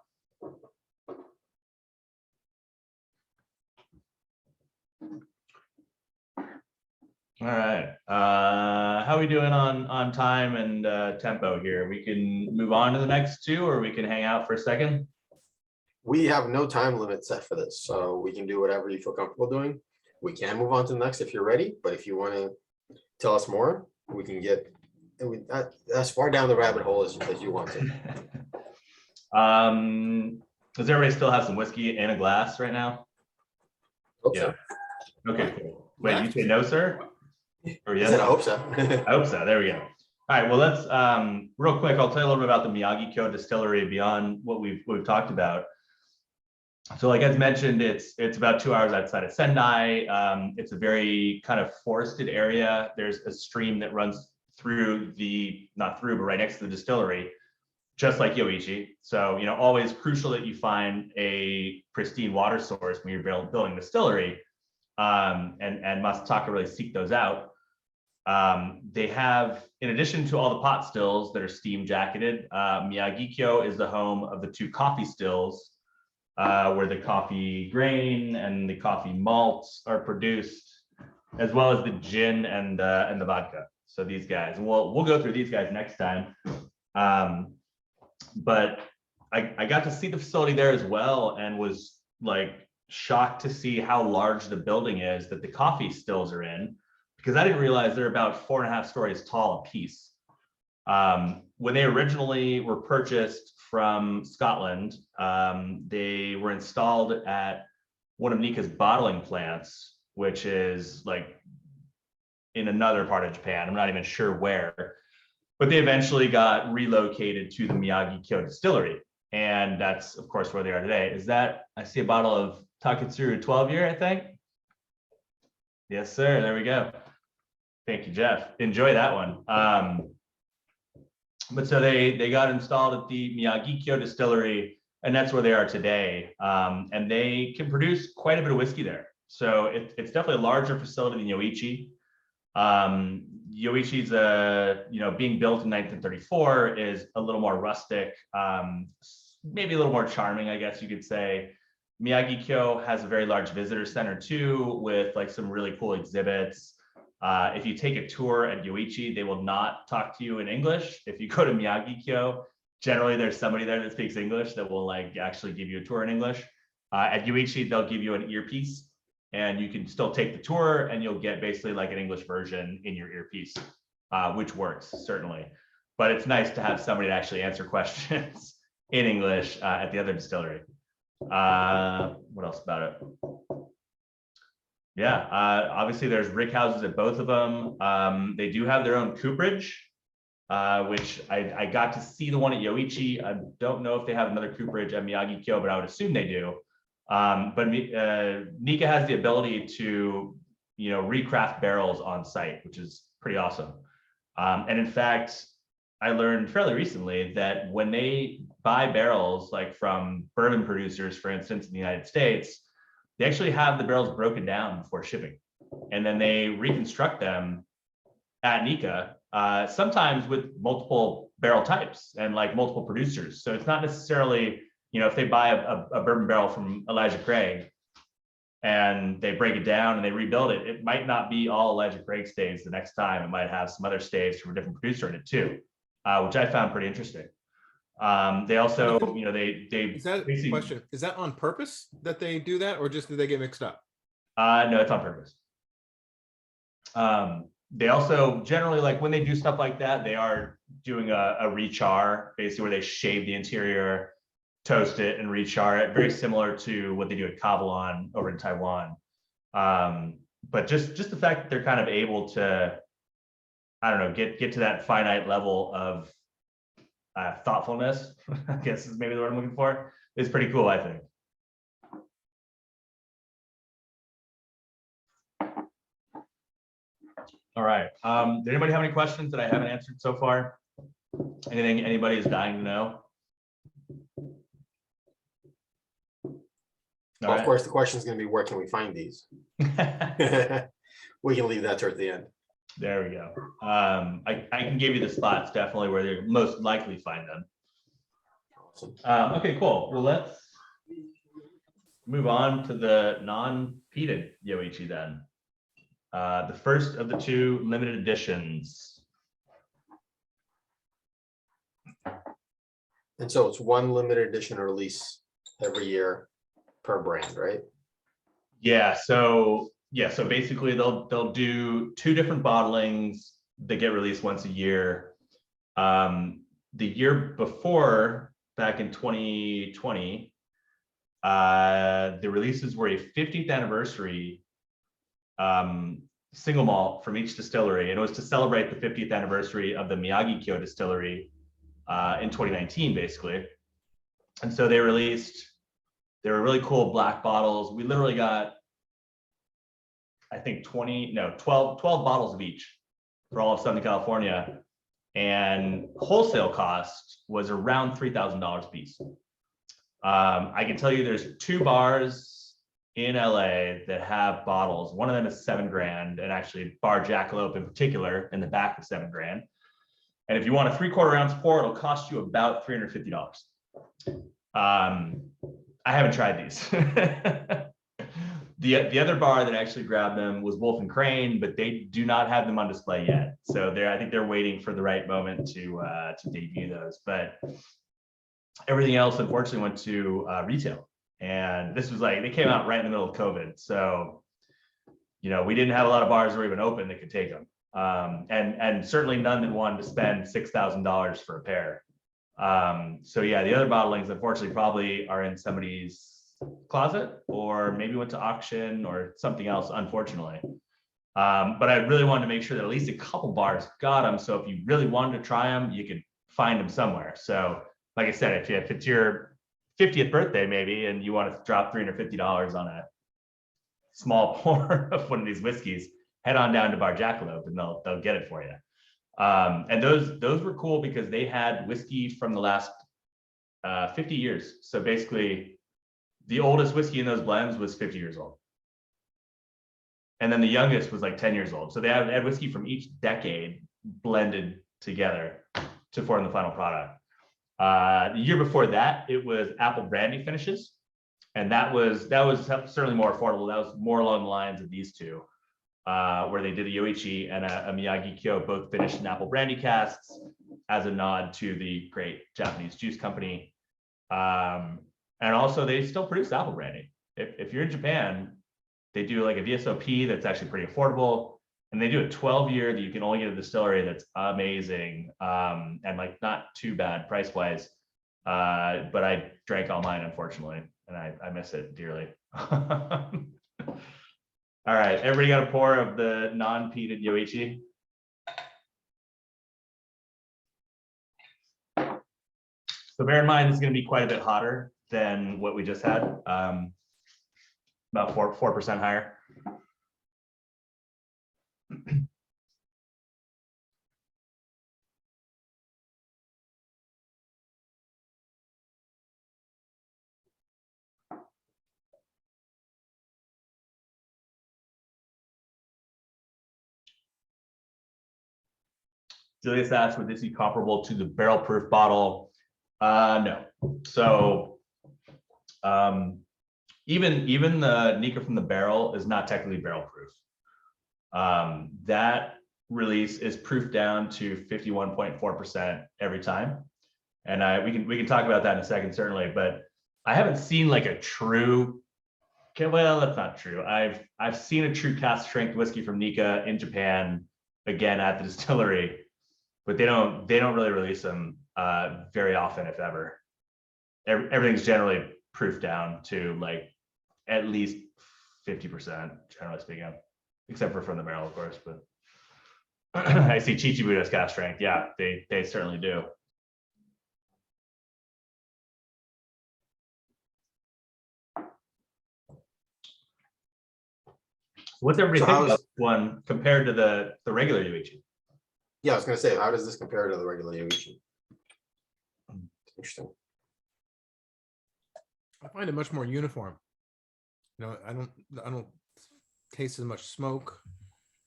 All right, how are we doing on time and tempo here? We can move on to the next two, or we can hang out for a second. We have no time limit set for this, so we can do whatever you feel comfortable doing. We can move on to the next if you're ready, but if you want to tell us more, we can get as far down the rabbit hole as you want to. Does everybody still have some whiskey in a glass right now? Hope Yeah. so. Okay, cool. Wait, you say no, sir? Or yes? I hope so. I hope so. There we go. All right. Well, let's real quick. I'll tell you a little bit about the Miyagi-Kyo distillery beyond what we've talked about. So, like as mentioned, it's about 2 hours outside of Sendai. It's a very kind of forested area. There's a stream that runs through but right next to the distillery, just like Yoichi. So, you know, always crucial that you find a pristine water source when you're building a distillery, and Masataka really seek those out. They have, in addition to all the pot stills that are steam jacketed, Miyagi-Kyo is the home of the 2 coffee stills, where the coffee grain and the coffee malts are produced, as well as the gin and the vodka. So these guys, we'll go through these guys next time. But I got to see the facility there as well, and was like shocked to see how large the building is that the coffee stills are in, because I didn't realize they're about 4.5 stories tall a piece. When they originally were purchased from Scotland, they were installed at one of Nikka's bottling plants, which is like in another part of Japan. I'm not even sure where, but they eventually got relocated to the Miyagi-Kyo distillery. And that's, of course, where they are today. I see a bottle of Taketsuru 12 year, I think. Yes, sir. There we go. Thank you, Jeff. Enjoy that one. But so they got installed at the Miyagi-Kyo distillery, and that's where they are today. And they can produce quite a bit of whiskey there. So it's definitely a larger facility than Yoichi. Yoichi's being built in 1934 is a little more rustic, maybe a little more charming, I guess you could say. Miyagi-kyo has a very large visitor center too, with like some really cool exhibits. If you take a tour at Yoichi, they will not talk to you in English. If you go to Miyagi-kyo, generally there's somebody there that speaks English that will like actually give you a tour in English. At Yoichi, they'll give you an earpiece and you can still take the tour and you'll get basically like an English version in your earpiece, which works certainly. But it's nice to have somebody to actually answer questions in English at the other distillery. What else about it? Yeah, obviously there's rick houses at both of them. They do have their own cooperage, which I got to see the one at Yoichi. I don't know if they have another cooperage at Miyagi-kyo, but I would assume they do. But Nikka has the ability to, recraft barrels on site, which is pretty awesome. And in fact, I learned fairly recently that when they buy barrels, like from bourbon producers, for instance, in the United States, they actually have the barrels broken down before shipping. And then they reconstruct them at Nikka, sometimes with multiple barrel types and like multiple producers. So it's not necessarily, if they buy a bourbon barrel from Elijah Craig and they break it down and they rebuild it, it might not be all Elijah Craig staves the next time. It might have some other staves from a different producer in it too, which I found pretty interesting. They also, they Is that a question? Is that on purpose that they do that, or just do they get mixed up? No, it's on purpose. They also generally, like when they do stuff like that, they are doing a rechar, basically where they shave the interior, toast it, and rechar it, very similar to what they do at Kavalan over in Taiwan. But just the fact that they're kind of able to, I don't know, get to that finite level of thoughtfulness, I guess is maybe the word I'm looking for, is pretty cool, I think. All right. Did anybody have any questions that I haven't answered so far? Anything anybody is dying to know? Well, of course, the question is going to be, where can we find these? We can leave that towards the end. There we go. I can give you the spots definitely where they most likely find them. Awesome. Okay, cool. Well, let's move on to the non-peated Yoichi then. The first of the two limited editions. And so it's one limited edition release every year per brand, right? Yeah. So basically they'll do two different bottlings that get released once a year. The year before, back in 2020, the releases were a 50th anniversary single malt from each distillery, and it was to celebrate the 50th anniversary of the Miyagi-kyo distillery in 2019, basically. And so they were really cool black bottles. We literally got, I think 12 bottles of each for all of Southern California, and wholesale cost was around $3,000 a piece. I can tell you there's two bars in LA that have bottles. One of them is $7,000, and actually Bar Jackalope in particular in the back of $7,000. And if you want a 3/4 ounce pour, it'll cost you about $350. I haven't tried these. The other bar that actually grabbed them was Wolf and Crane, but they do not have them on display yet. So I think they're waiting for the right moment to debut those. But everything else, unfortunately, went to retail. And this was like, they came out right in the middle of COVID. So, we didn't have a lot of bars that were even open that could take them. And certainly none that wanted to spend $6,000 for a pair. So yeah, the other bottlings, unfortunately, probably are in somebody's closet or maybe went to auction or something else, unfortunately. But I really wanted to make sure that at least a couple bars got them. So if you really wanted to try them, you could find them somewhere. So like I said, if it's your 50th birthday, maybe, and you want to drop $350 on a small pour of one of these whiskeys, head on down to Bar Jackalope and they'll get it for you. And those were cool because they had whiskey from the last 50 years. So basically the oldest whiskey in those blends was 50 years old. and then the youngest was like 10 years old. So they had whiskey from each decade blended together to form the final product. The year before that, it was apple brandy finishes, and that was certainly more affordable. That was more along the lines of these two, where they did a Yoichi and a Miyagi Kyo, both finished in apple brandy casks as a nod to the great Japanese juice company. And also, they still produce apple brandy. If you're in Japan, they do like a VSOP that's actually pretty affordable. And they do a 12-year that you can only get at a distillery that's amazing, and like not too bad price wise. But I drank all mine, unfortunately, and I miss it dearly. All right, everybody got a pour of the non-peated Yoichi? So bear in mind, this is going to be quite a bit hotter than what we just had, about 4% higher. Julius asked, would this be comparable to the barrel proof bottle? No. So even the Nikka from the barrel is not technically barrel proof. That release is proofed down to 51.4% every time. And we can talk about that in a second, certainly, but I haven't seen like a true, okay, well, that's not true. I've seen a true cask strength whiskey from Nikka in Japan, again at the distillery, but they don't really release them very often, if ever. Everything's generally proofed down to like at least 50%, generally speaking, except for from the barrel, of course. But I see Chichibu does cask strength. Yeah, they certainly do. What's everybody think about this one compared to the regular Yoichi? Yeah, I was gonna say, how does this compare to the regular Yoichi? Interesting. I find it much more uniform. You know, I don't taste as much smoke.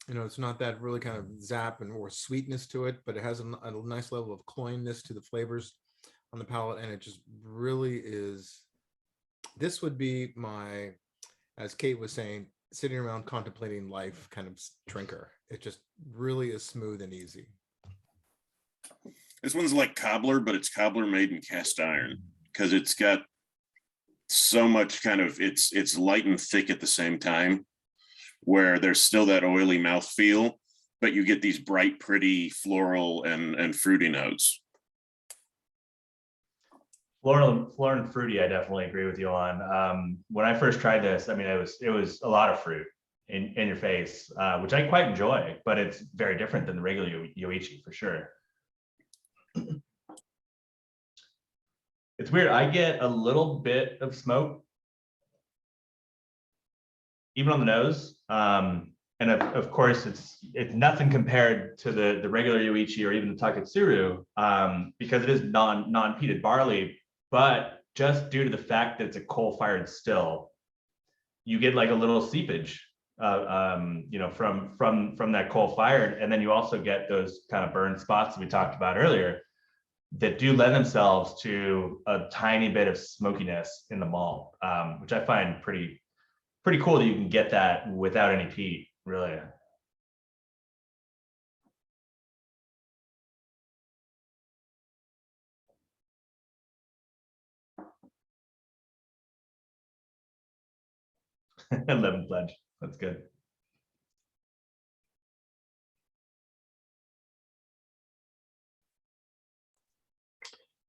You know, it's not that really kind of zap and or sweetness to it, but it has a nice level of cloyiness to the flavors on the palate, and it just really is. This would be my, as Kate was saying, sitting around contemplating life kind of drinker. It just really is smooth and easy. This one's like cobbler, but it's cobbler made in cast iron because it's got so much kind of, it's light and thick at the same time, where there's still that oily mouthfeel, but you get these bright, pretty floral and fruity notes. Floral and fruity, I definitely agree with you on. When I first tried this, I mean, it was a lot of fruit in your face, which I quite enjoy, but it's very different than the regular Yoichi for sure. It's weird. I get a little bit of smoke, even on the nose. And of course, it's nothing compared to the regular Yoichi or even the Taketsuru, because it is non-peated barley. But just due to the fact that it's a coal-fired still, you get like a little seepage, you know, from that coal fire, and then you also get those kind of burn spots that we talked about earlier that do lend themselves to a tiny bit of smokiness in the malt, which I find pretty cool that you can get that without any peat, really. Lemon pledge. That's good.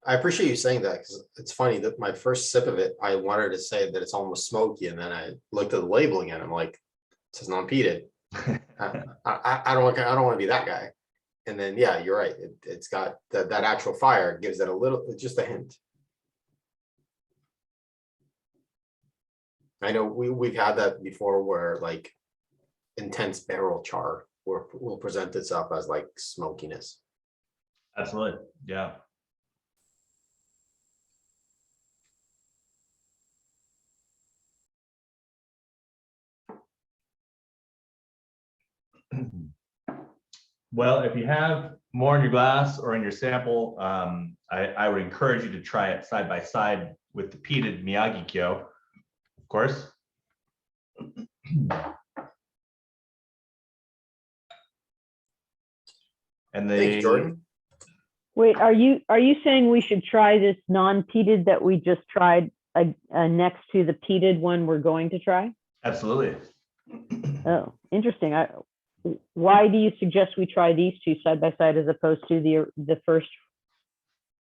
I appreciate you saying that, because it's funny that my first sip of it, I wanted to say that it's almost smoky, and then I looked at the labeling and I'm like, it says non-peated. I don't want to be that guy. And then yeah, you're right. It's got that actual fire gives it a little, just a hint. I know we've had that before, where like intense barrel char will present itself as like smokiness. Absolutely, yeah. Well, if you have more in your glass or in your sample, I would encourage you to try it side by side with the peated Miyagi Kyo, of course. And Thanks, the Jordan. Wait, are you saying we should try this non-peated that we just tried next to the peated one we're going to try? absolutely. Oh, interesting. Why do you suggest we try these two side by side as opposed to the first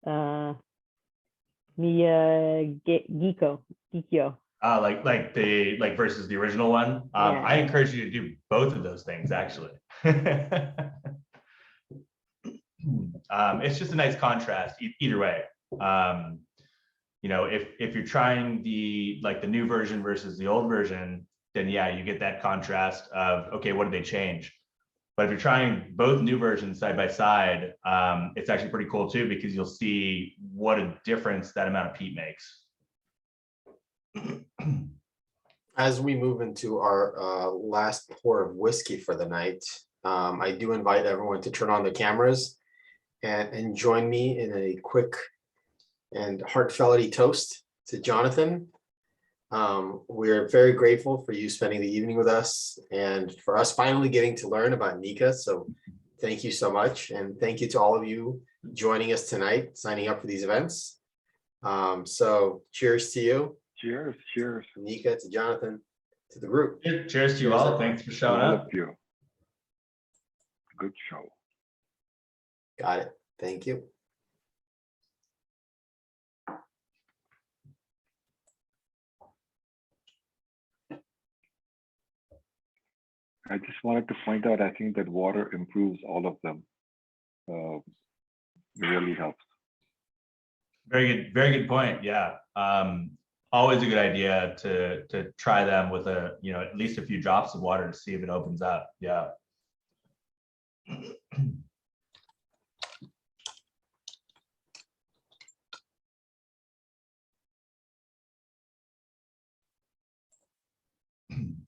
Gikyo? Like versus the original one. Yeah. I encourage you to do both of those things actually. It's just a nice contrast either way. You know, if you're trying the new version versus the old version, then yeah, you get that contrast of, okay, what did they change? But if you're trying both new versions side by side, it's actually pretty cool too, because you'll see what a difference that amount of peat makes. As we move into our last pour of whiskey for the night, I do invite everyone to turn on the cameras and join me in a quick and heartfelt toast to Janothan. We're very grateful for you spending the evening with us and for us finally getting to learn about Nikka. So thank you so much. And thank you to all of you joining us tonight, signing up for these events. So cheers to you. Cheers, cheers. Nikka, to Janothan, to the group. Cheers to you all. Thanks for showing All up. of you. Good show. Got it. Thank you. I just wanted to point out, I think that water improves all of them. It really helps. Very good point. Yeah. Always a good idea to try them with at least a few drops of water to see if it opens up. Yeah.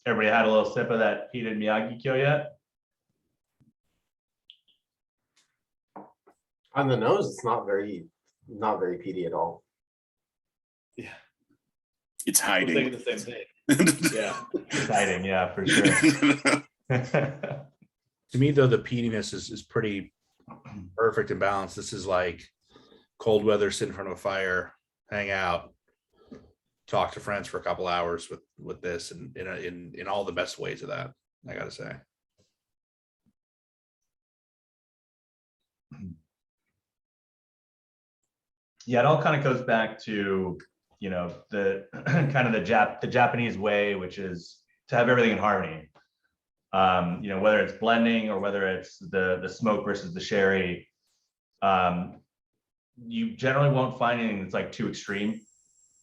Everybody had a little sip of that heated Miyagi Kyo yet? On the nose, it's not very peaty at all. Yeah. It's I was thinking hiding. the same thing. Yeah, it's hiding. Yeah, for sure. To me, though, the peatiness is pretty perfect and balanced. This is like cold weather, sit in front of a fire, hang out, talk to friends for a couple hours with this, and in all the best ways of that, I gotta say. Yeah, it all kind of goes back to, the kind of the Japanese way, which is to have everything in harmony. Whether it's blending or whether it's the smoke versus the sherry, you generally won't find anything that's like too extreme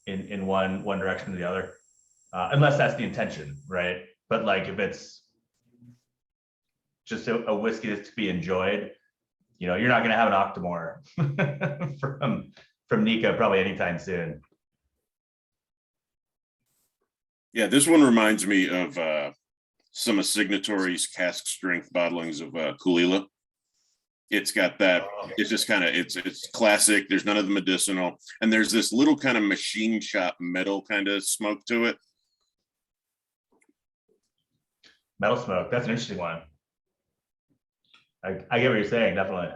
in one direction or the other, unless that's the intention, right? But like if it's just a whiskey that's to be enjoyed, you're not going to have an Octomore from Nikka probably anytime soon. Yeah, this one reminds me of some of Signatory's cask strength bottlings of Kulila. It's got that, it's just kind of, it's classic. There's none of the medicinal. And there's this little kind of machine shop metal kind of smoke to it. Metal smoke, that's an interesting one. I get what you're saying, definitely.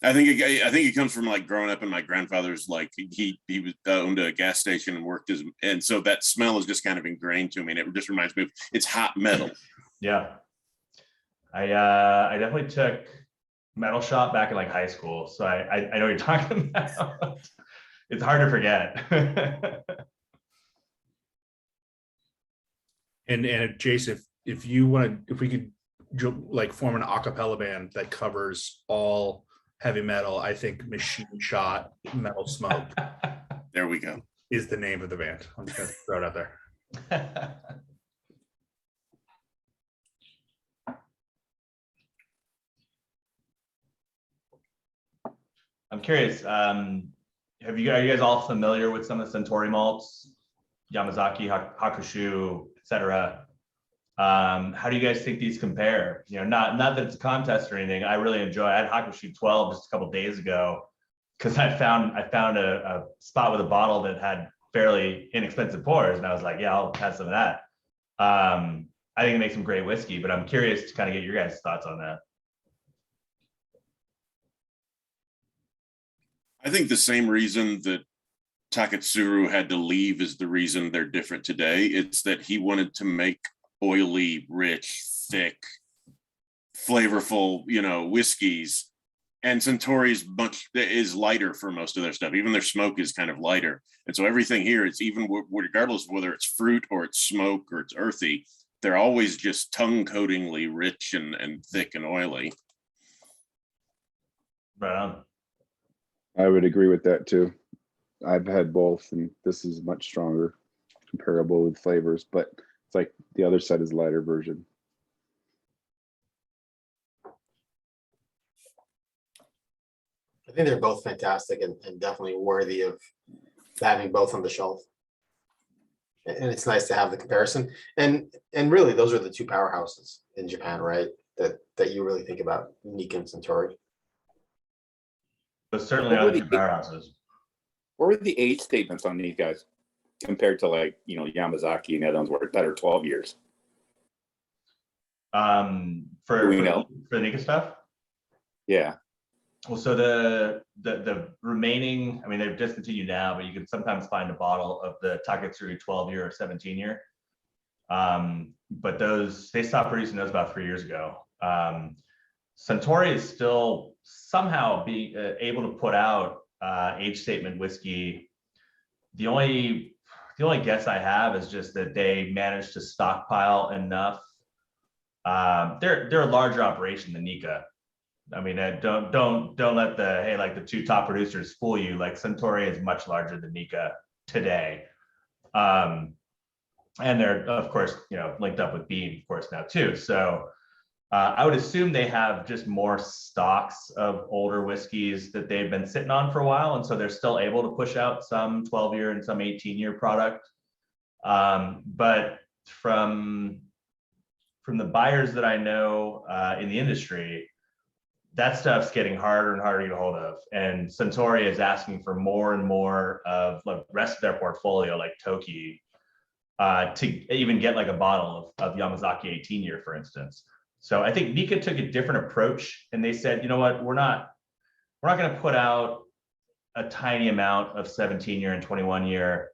I think it comes from like growing up in my grandfather's, like he was owned a gas station and worked and so that smell is just kind of ingrained to me, and it just reminds me of, it's hot metal. Yeah, I definitely took metal shop back in like high school, so I know what you're talking about. It's hard to forget. And Jason, if you want to, if we could like form an a cappella band that covers all heavy metal, I think Machine Shot Metal Smoke There we go. is the name of the band. I'm just gonna throw it out there. I'm curious, are you guys all familiar with some of the Centauri malts, Yamazaki, Hakushu, etc.? How do you guys think these compare? You know, not that it's a contest or anything. I really enjoy. I had Hockey Shoot 12 just a couple days ago because I found a spot with a bottle that had fairly inexpensive pours, and I was like, yeah, I'll have some of that. I think it makes some great whiskey, but I'm curious to kind of get your guys' thoughts on that. I think the same reason that Taketsuru had to leave is the reason they're different today. It's that he wanted to make oily, rich, thick, flavorful, whiskeys. And Centauri's is lighter for most of their stuff. Even their smoke is kind of lighter. And so everything here, it's even regardless of whether it's fruit or it's smoke or it's earthy, they're always just tongue-coatingly rich and thick and oily. Right on. I would agree with that too. I've had both, and this is much stronger, comparable with flavors, but it's like the other side is lighter version. I think they're both fantastic and definitely worthy of having both on the shelf. And it's nice to have the comparison. And really, those are the two powerhouses in Japan, right? That you really think about, Nikka and Centauri. But certainly What were are the two powerhouses. What were the age statements on these guys compared to Yamazaki and the other ones where it's better 12 years? For the Nikka stuff? Yeah. Well, so the remaining, I mean, they've discontinued now, but you can sometimes find a bottle of the Taketsuru 12-year or 17-year. But they stopped producing those about 3 years ago. Centauri is still somehow being able to put out age statement whiskey. The only guess I have is just that they managed to stockpile enough. They're a larger operation than Nikka. I mean, don't let the two top producers fool you. Like Centauri is much larger than Nikka today. And they're of course, linked up with Beam, of course, now too. So I would assume they have just more stocks of older whiskeys that they've been sitting on for a while. And so they're still able to push out some 12-year and some 18-year product. But from the buyers that I know in the industry, that stuff's getting harder and harder to get a hold of. And Centauri is asking for more and more of the rest of their portfolio, like Toki, to even get like a bottle of Yamazaki 18-year, for instance. So I think Nikka took a different approach, and they said, you know what, we're not going to put out a tiny amount of 17-year and 21-year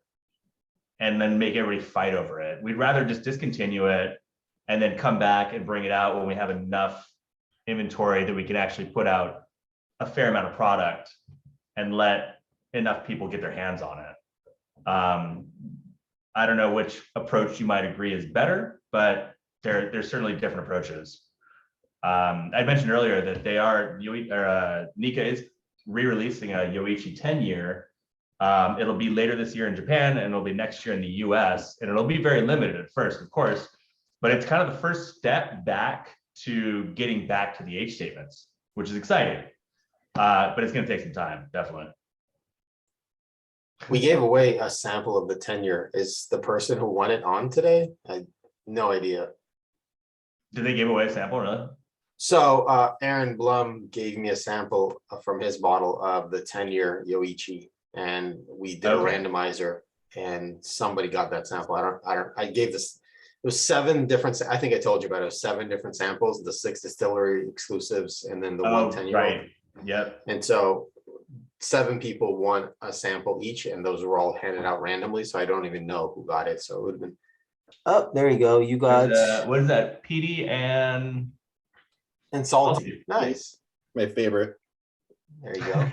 and then make everybody fight over it. We'd rather just discontinue it and then come back and bring it out when we have enough inventory that we can actually put out a fair amount of product and let enough people get their hands on it. I don't know which approach you might agree is better, but there's certainly different approaches. I mentioned earlier that Nikka is re-releasing a Yoichi 10-year. It'll be later this year in Japan, and it'll be next year in the US, and it'll be very limited at first, of course, but it's kind of the first step back to getting back to the age statements, which is exciting. But it's going to take some time, definitely. We gave away a sample of the 10-year. Is the person who won it on today? I had no idea. Did they give away a sample, really? So Aaron Blum gave me a sample from his bottle of the 10-year Yoichi, and we did a randomizer, and somebody got that sample. I gave this. It was 7 different. I think I told you about it. It was 7 different samples, the 6 distillery exclusives, and then the 1 10-year. Right. Yep. And so 7 people won a sample each, and those were all handed out randomly. So I don't even know who got it. So it would have been. Oh, there you go. You got. What is that? PD and salty. Nice. My favorite. There you go.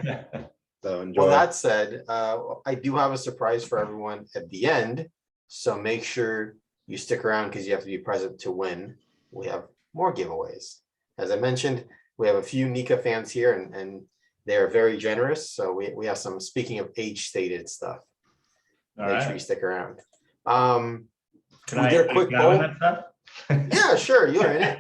So enjoy. Well, that said, I do have a surprise for everyone at the end. So make sure you stick around because you have to be present to win. We have more giveaways. As I mentioned, we have a few Nikka fans here, and they're very generous. So we have some, speaking of age-stated stuff. Make sure you stick around. Can I get a quick poll? That stuff? Yeah, sure. You're in it.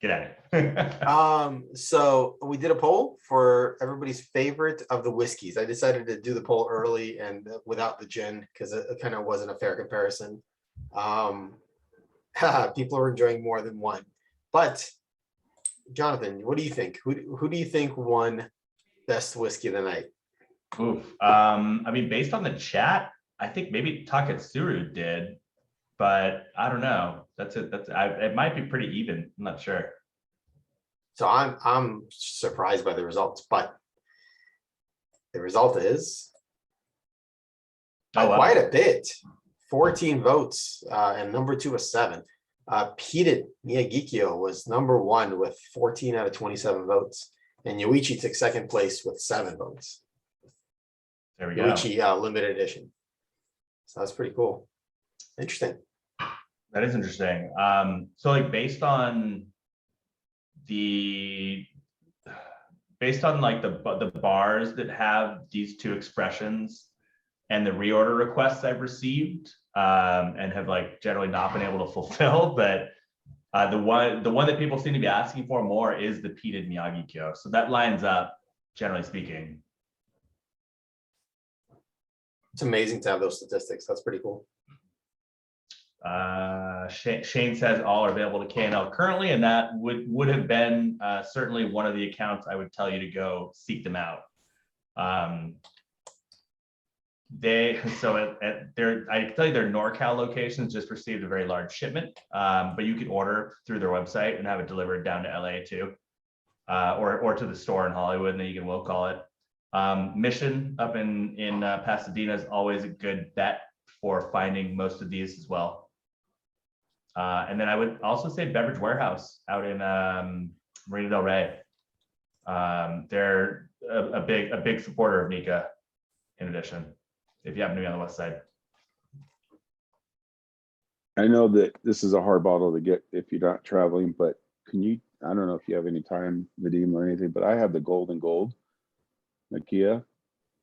Get at it. So we did a poll for everybody's favorite of the whiskeys. I decided to do the poll early and without the gin because it kind of wasn't a fair comparison. People are enjoying more than one. But Jonathan, what do you think? Who do you think won best whiskey of the night? Oof. I mean, based on the chat, I think maybe Taketsuru did, but I don't know. It might be pretty even. I'm not sure. So I'm surprised by the results, but the result is quite a bit. 14 votes, and number 2 was 7. Peated Miyagikyo was number 1 with 14 out of 27 votes, and Yoichi took second place with 7 votes. There we go. Yoichi limited edition. So that's pretty cool. Interesting. That is interesting. So like based on like the bars that have these 2 expressions and the reorder requests I've received, and have like generally not been able to fulfill, but the one that people seem to be asking for more is the peated Miyagi-Kyo. So that lines up, generally speaking. It's amazing to have those statistics. That's pretty cool. Shane says all are available to KNL currently, and that would have been certainly one of the accounts I would tell you to go seek them out. I can tell you their NorCal locations just received a very large shipment, but you can order through their website and have it delivered down to LA too, or to the store in Hollywood, and then you can will call it. Mission up in Pasadena is always a good bet for finding most of these as well. And then I would also say Beverage Warehouse out in Marina Del Rey. They're a big supporter of Nikka, in addition, if you happen to be on the west side. I know that this is a hard bottle to get if you're not traveling, but can you, I don't know if you have any time, Vadim, or anything, but I have the Golden Gold Nikka,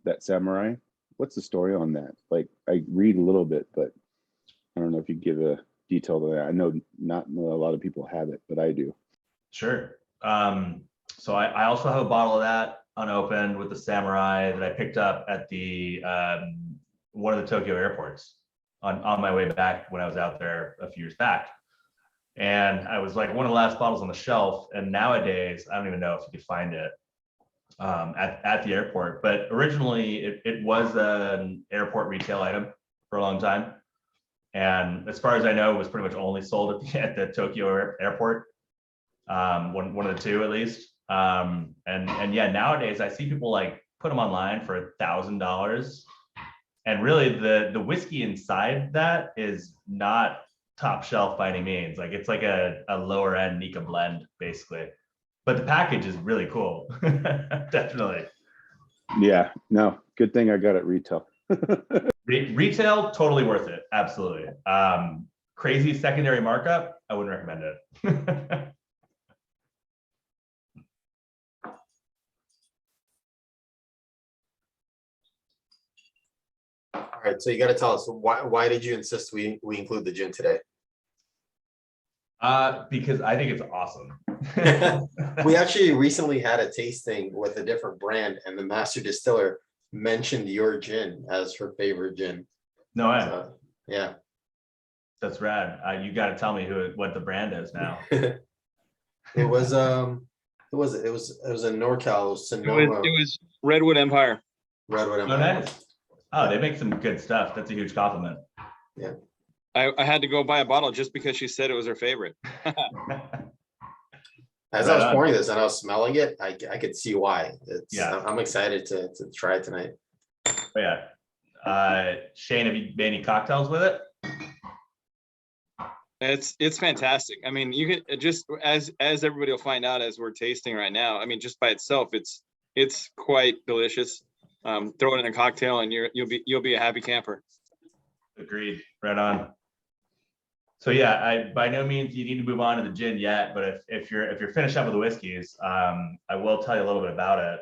that samurai. What's the story on that? Like, I read a little bit, but I don't know if you give a detail to that. I know not a lot of people have it, but I do. Sure. So I also have a bottle of that unopened with the samurai that I picked up at the one of the Tokyo airports on my way back when I was out there a few years back. And I was like one of the last bottles on the shelf. And nowadays, I don't even know if you could find it at the airport. But originally, it was an airport retail item for a long time. And as far as I know, it was pretty much only sold at the Tokyo airport, one of the 2 at least. And yeah, nowadays I see people like put them online for $1,000, and really the whiskey inside that is not top shelf by any means. Like it's like a lower end Nikka blend basically, but the package is really cool. Definitely. Yeah, no, good thing I got it retail. Retail, totally worth it. Absolutely. Crazy secondary markup, I wouldn't recommend it. All right, so you got to tell us why did you insist we include the gin today? Because I think it's awesome. We actually recently had a tasting with a different brand, and the master distiller mentioned your gin as her favorite gin. No way. So, yeah. That's rad. You got to tell me what the brand is now. It was a NorCal Sonoma. It was Redwood Empire. Redwood Oh, Empire. nice. Oh, they make some good stuff. That's a huge compliment. Yeah. I had to go buy a bottle just because she said it was her favorite. As I was pouring this and I was smelling it, I could see why. Yeah. I'm excited to try it tonight. Oh, yeah. Shane, have you made any cocktails with it? It's fantastic. I mean, you can just as everybody will find out as we're tasting right now. I mean, just by itself, it's quite delicious. Throw it in a cocktail and you'll be a happy camper. Agreed. Right on. So yeah, by no means you need to move on to the gin yet, but if you're finished up with the whiskeys, I will tell you a little bit about it.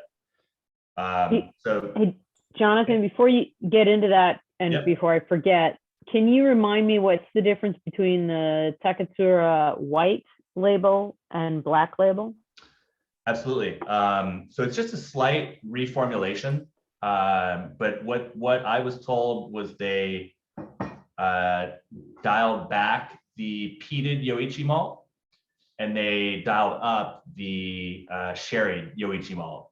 Hey, Jonathan, before you get into that, and Yep. before I forget, can you remind me what's the difference between the Taketsura white label and black label? Absolutely. So it's just a slight reformulation. But what I was told was they dialed back the peated Yoichi malt, and they dialed up the sherry Yoichi malt.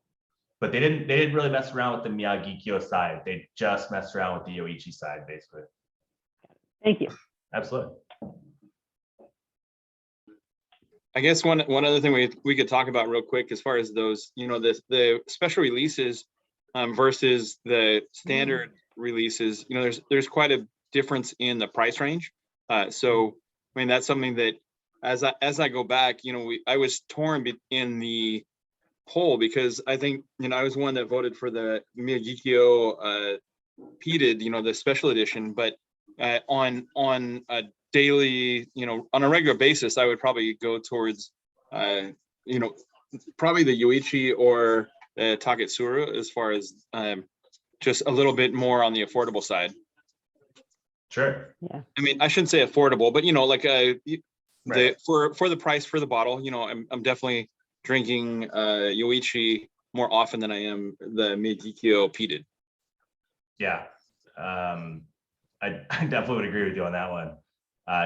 But they didn't really mess around with the Miyagikyo side. They just messed around with the Yoichi side, basically. Thank you. Absolutely. I guess one other thing we could talk about real quick as far as those, the special releases versus the standard releases, there's quite a difference in the price range. So I mean, that's something that as I go back, I was torn in the poll because I think I was one that voted for the Miyagikyo peated, the special edition, but on a daily, on a regular basis, I would probably go towards, probably the Yoichi or Taketsuru as far as just a little bit more on the affordable side. Sure. Yeah. I mean, I shouldn't say affordable, but like Right. for the price for the bottle, I'm definitely drinking Yoichi more often than I am the Miyagikyo peated. Yeah. I definitely would agree with you on that one,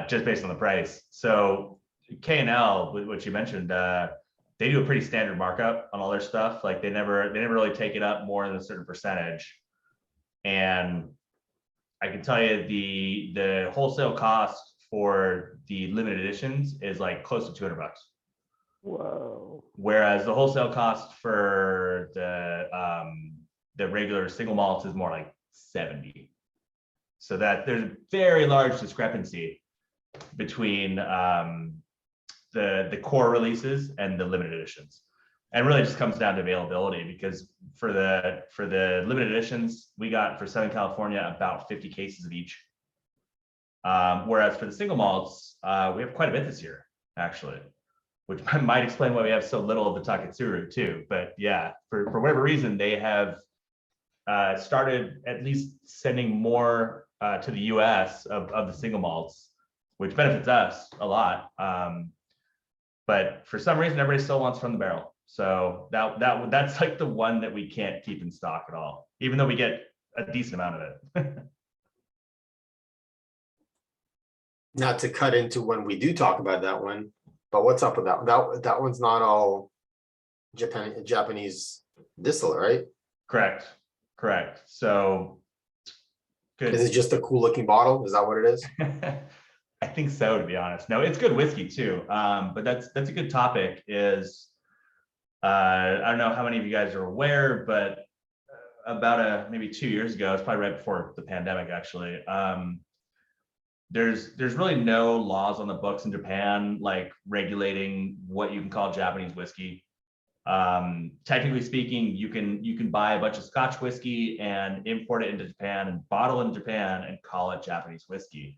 just based on the price. So K&L, which you mentioned, they do a pretty standard markup on all their stuff. Like they never really take it up more than a certain percentage. And I can tell you the wholesale cost for the limited editions is like close to $200. Whoa. Whereas the wholesale cost for the regular single malts is more like 70. So that there's a very large discrepancy between the core releases and the limited editions, and really just comes down to availability. Because for the limited editions, we got for Southern California about 50 cases of each, whereas for the single malts, we have quite a bit this year actually, which might explain why we have so little of the Taketsuru too. But yeah, for whatever reason, they have started at least sending more to the US of the single malts, which benefits us a lot. But for some reason, everybody still wants from the barrel. So that's like the one that we can't keep in stock at all, even though we get a decent amount of it. Not to cut into when we do talk about that one, but what's up with that? That one's not all Japanese distillate, right? Correct. So good. Is it just a cool looking bottle? Is that what it is? I think so, to be honest. No, it's good whiskey too. But that's a good topic. Is I don't know how many of you guys are aware, but about maybe 2 years ago, it's probably right before the pandemic actually. There's really no laws on the books in Japan like regulating what you can call Japanese whiskey. Technically speaking, you can buy a bunch of Scotch whiskey and import it into Japan and bottle in Japan and call it Japanese whiskey,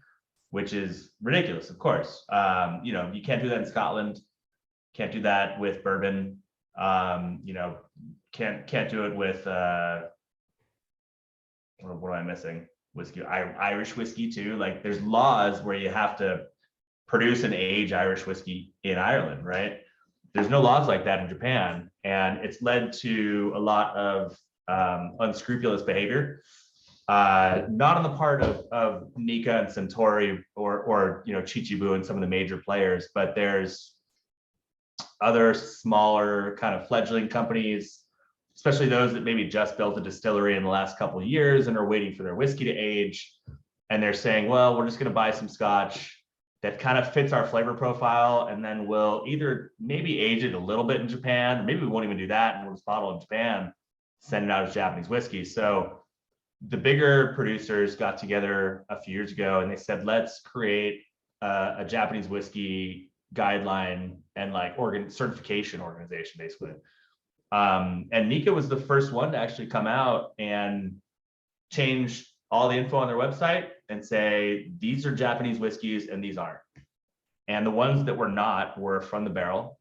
which is ridiculous, of course. You can't do that in Scotland, can't do that with bourbon, can't do it with what am I missing? Whiskey, Irish whiskey too. Like there's laws where you have to produce and age Irish whiskey in Ireland, right? There's no laws like that in Japan, and it's led to a lot of unscrupulous behavior, not on the part of Nikka and Suntory or Chichibu and some of the major players, but there's other smaller kind of fledgling companies, especially those that maybe just built a distillery in the last couple of years and are waiting for their whiskey to age, and they're saying, well, we're just going to buy some Scotch that kind of fits our flavor profile, and then we'll either maybe age it a little bit in Japan, or maybe we won't even do that, and we'll just bottle in Japan, send it out as Japanese whiskey. So the bigger producers got together a few years ago, and they said, let's create a Japanese whiskey guideline and like certification organization, basically. And Nikka was the first one to actually come out and change all the info on their website and say, these are Japanese whiskeys and these aren't. And the ones that were not were from the barrel,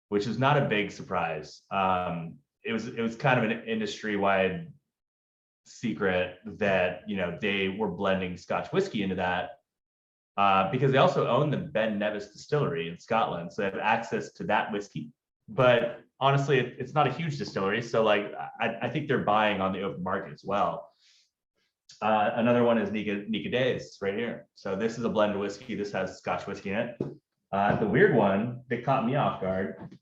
which is not a big surprise. It was kind of an industry-wide secret that they were blending Scotch whiskey into that because they also own the Ben Nevis distillery in Scotland, so they have access to that whiskey. But honestly, it's not a huge distillery, so like I think they're buying on the open market as well. Another one is Nikka Days right here. So this is a blended whiskey. This has Scotch whiskey in it. The weird one that caught me off guard,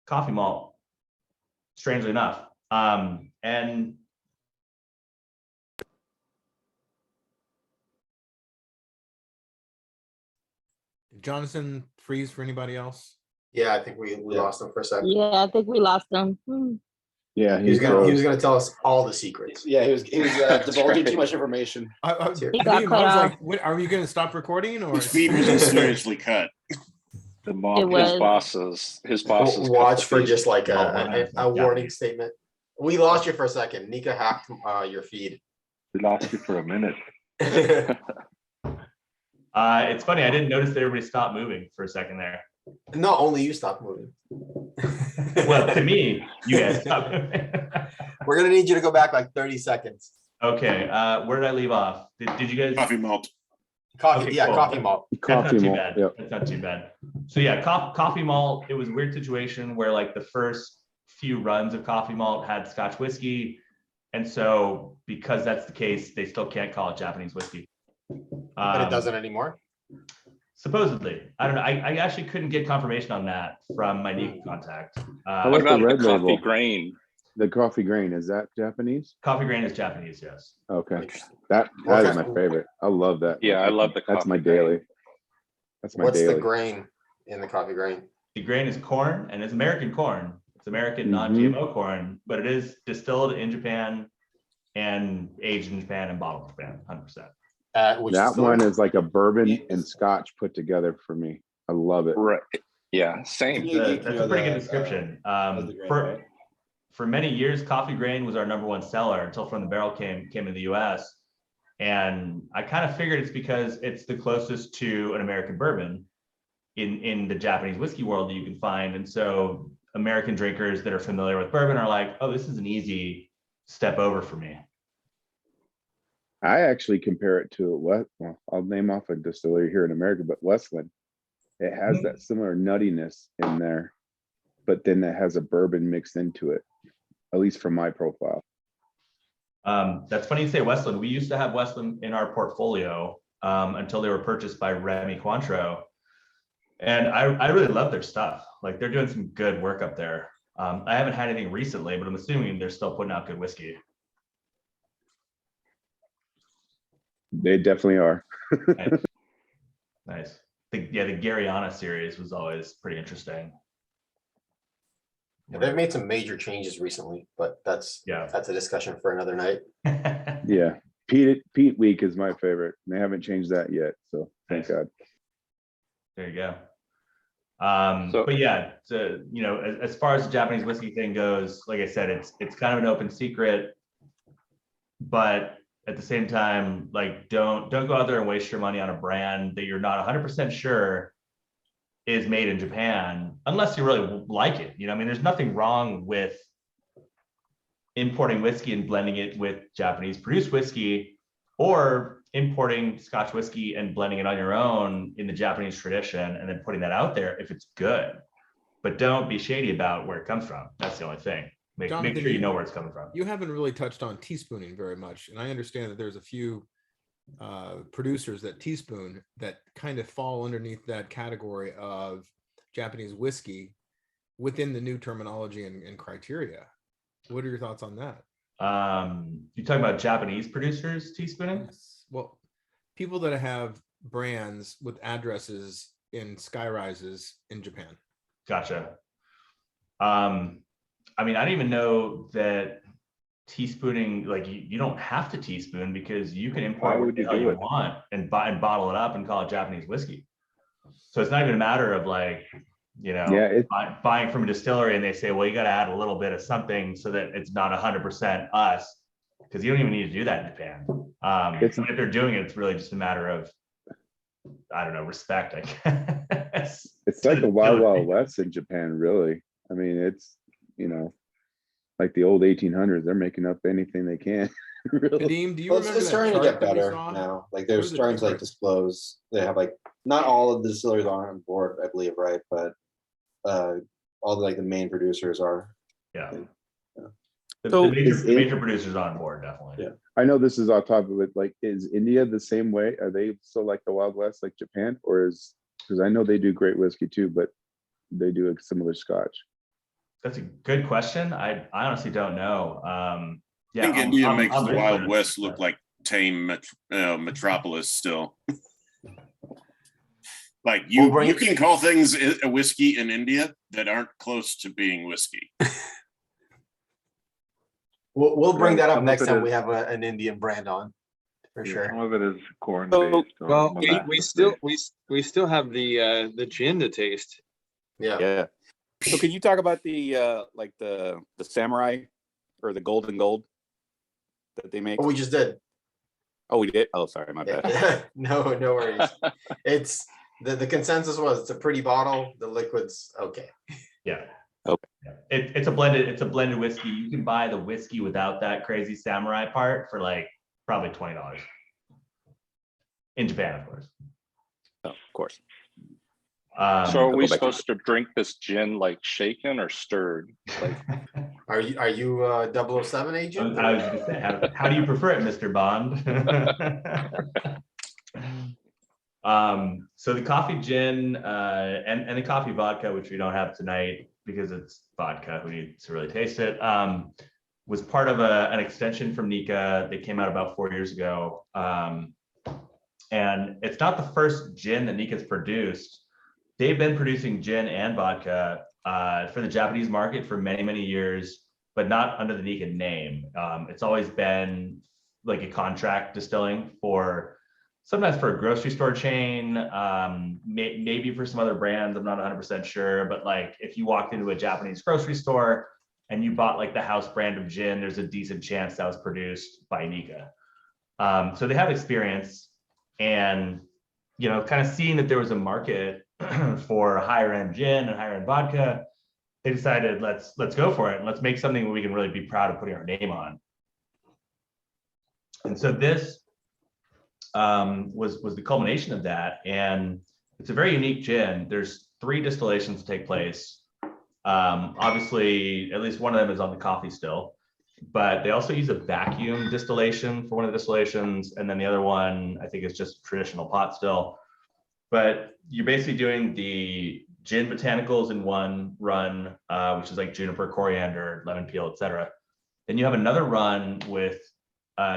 coffee malt, strangely enough. And Jonathan, freeze for anybody else? Yeah, I think we lost him for a second. Yeah, I think we lost them. Yeah, He was gonna tell us all the secrets. Yeah, he was divulging too much information. He got cut I was like, off. what, are you going to stop recording or? His feed was mysteriously cut. The mob, His bosses. Watch for just like a warning statement. We lost you for a second. Nikka hacked your feed. we lost you for a minute. it's funny, I didn't notice that everybody stopped moving for a second there. No, only you stopped moving. Well, to me, you guys stopped moving. We're gonna need you to go back like 30 seconds. Okay, where did I leave off? Did you guys? Coffee malt. Coffee, Okay, yeah, cool. coffee malt. That's Coffee not too malt. bad. Yep. That's not too bad. So yeah, coffee malt. It was a weird situation where like the first few runs of coffee malt had Scotch whiskey, and so because that's the case, they still can't call it Japanese whiskey. But it doesn't anymore. Supposedly, I don't know. I actually couldn't get confirmation on that from my Nikka contact. How What about the about red the coffee label? grain? The coffee grain, is that Japanese? Coffee grain is Japanese, yes. Okay, Interesting. that What is kind- my favorite. I love that. Yeah, I love the That's my coffee grain. daily. That's my What's daily. the grain in the coffee grain? The grain is corn, and it's American corn. It's American Mhm. non-GMO corn, but it is distilled in Japan and aged in Japan and bottled in Japan, 100%. Which That distillery? one is like a bourbon and scotch put together for me. I love it. Right. Yeah, same. That's a pretty good description. For many years, coffee grain was our #1 seller until From the Barrel came in the US. And I kind of figured it's because it's the closest to an American bourbon in the Japanese whiskey world that you can find. And so American drinkers that are familiar with bourbon are like, oh, this is an easy step over for me. I actually compare it to what? Well, I'll name off a distillery here in America, but Westland. It has that similar nuttiness in there, but then it has a bourbon mixed into it, at least from my profile. That's funny you say Westland. We used to have Westland in our portfolio until they were purchased by Remy Cointreau. And I really love their stuff. Like they're doing some good work up there. I haven't had anything recently, but I'm assuming they're still putting out good whiskey. They definitely are. Nice. The Garyana series was always pretty interesting. Yeah, they've made some major changes recently, but that's a discussion for another night. Yeah. Pete Week is my favorite. They haven't changed that yet. So thank God. There you go. But yeah, as far as the Japanese whiskey thing goes, like I said, it's kind of an open secret, but at the same time, like don't go out there and waste your money on a brand that you're not 100% sure is made in Japan, unless you really like it. I mean, there's nothing wrong with importing whiskey and blending it with Japanese produced whiskey, or importing Scotch whiskey and blending it on your own in the Japanese tradition and then putting that out there if it's good. But don't be shady about where it comes from. That's the only thing. Make Jonathan, sure you know where it's coming from. You haven't really touched on teaspooning very much. And I understand that there's a few producers that teaspoon that kind of fall underneath that category of Japanese whiskey within the new terminology and criteria. What are your thoughts on that? You talking about Japanese producers teaspooning? Yes. Well, people that have brands with addresses in skyrises in Japan. Gotcha. I mean, I didn't even know that teaspooning, like you don't have to teaspoon, because you can import what the hell you want and buy and bottle it up and call it Japanese whiskey. So it's not even a matter of like, buying from a distillery and they say, well, you got to add a little bit of something so that it's not 100% us, because you don't even need to do that in Japan. If they're doing it, it's really just a matter of, I don't know, respect, I guess. It's like a Wild Wild West in Japan, really. I mean, it's, like the old 1800s, they're making up anything they can. Really. Vadim, do you remember It's that starting to chart get that we better saw? now. Like they're What is the starting to like difference? disclose. They have like not all of the distilleries are on board, I believe, right? But all the, like the main producers are. Yeah. Yeah. The major producers on board, definitely. Yeah. I know this is off topic, but like, is India the same way? Are they still like the Wild West, like Japan, or is, because I know they do great whiskey too, but they do a similar Scotch. That's a good question. I honestly don't know. I think India makes the Wild West look like tame metropolis still. Like you can call things a whiskey in India that aren't close to being whiskey. We'll bring that up Some of next it time is- we have an Indian brand on, for Yeah, sure. some of it is corn based. Well, we still have the gin to taste. Yeah. Yeah. So can you talk about the like the samurai or the golden gold that they make? Oh, we just did. Oh, we did. Oh, sorry, my bad. Yeah. No worries. It's the consensus was it's a pretty bottle. The liquid's okay. Yeah. Okay. Yeah. It's a blended whiskey. You can buy the whiskey without that crazy samurai part for like probably $20 in Japan, of course. Oh, of course. So are we go back to- supposed to drink this gin like shaken or stirred? Like, Are you 007 agent? I was gonna say, how do you prefer it, Mr. Bond? So the coffee gin and the coffee vodka, which we don't have tonight because it's vodka, who needs to really taste it, was part of an extension from Nikka. They came out about 4 years ago. And it's not the first gin that Nikka's produced. They've been producing gin and vodka for the Japanese market for many, many years, but not under the Nikka name. It's always been like a contract distilling for sometimes for a grocery store chain, maybe for some other brands. I'm not 100% sure, but like if you walked into a Japanese grocery store and you bought like the house brand of gin, there's a decent chance that was produced by Nikka. So they have experience, and kind of seeing that there was a market for higher end gin and higher end vodka, they decided let's go for it and let's make something we can really be proud of putting our name on. And so this was the culmination of that, and it's a very unique gin. There's 3 distillations that take place. Obviously, at least one of them is on the coffee still, but they also use a vacuum distillation for one of the distillations, and then the other one I think is just traditional pot still. But you're basically doing the gin botanicals in one run, which is like juniper, coriander, lemon peel, etc. Then you have another run with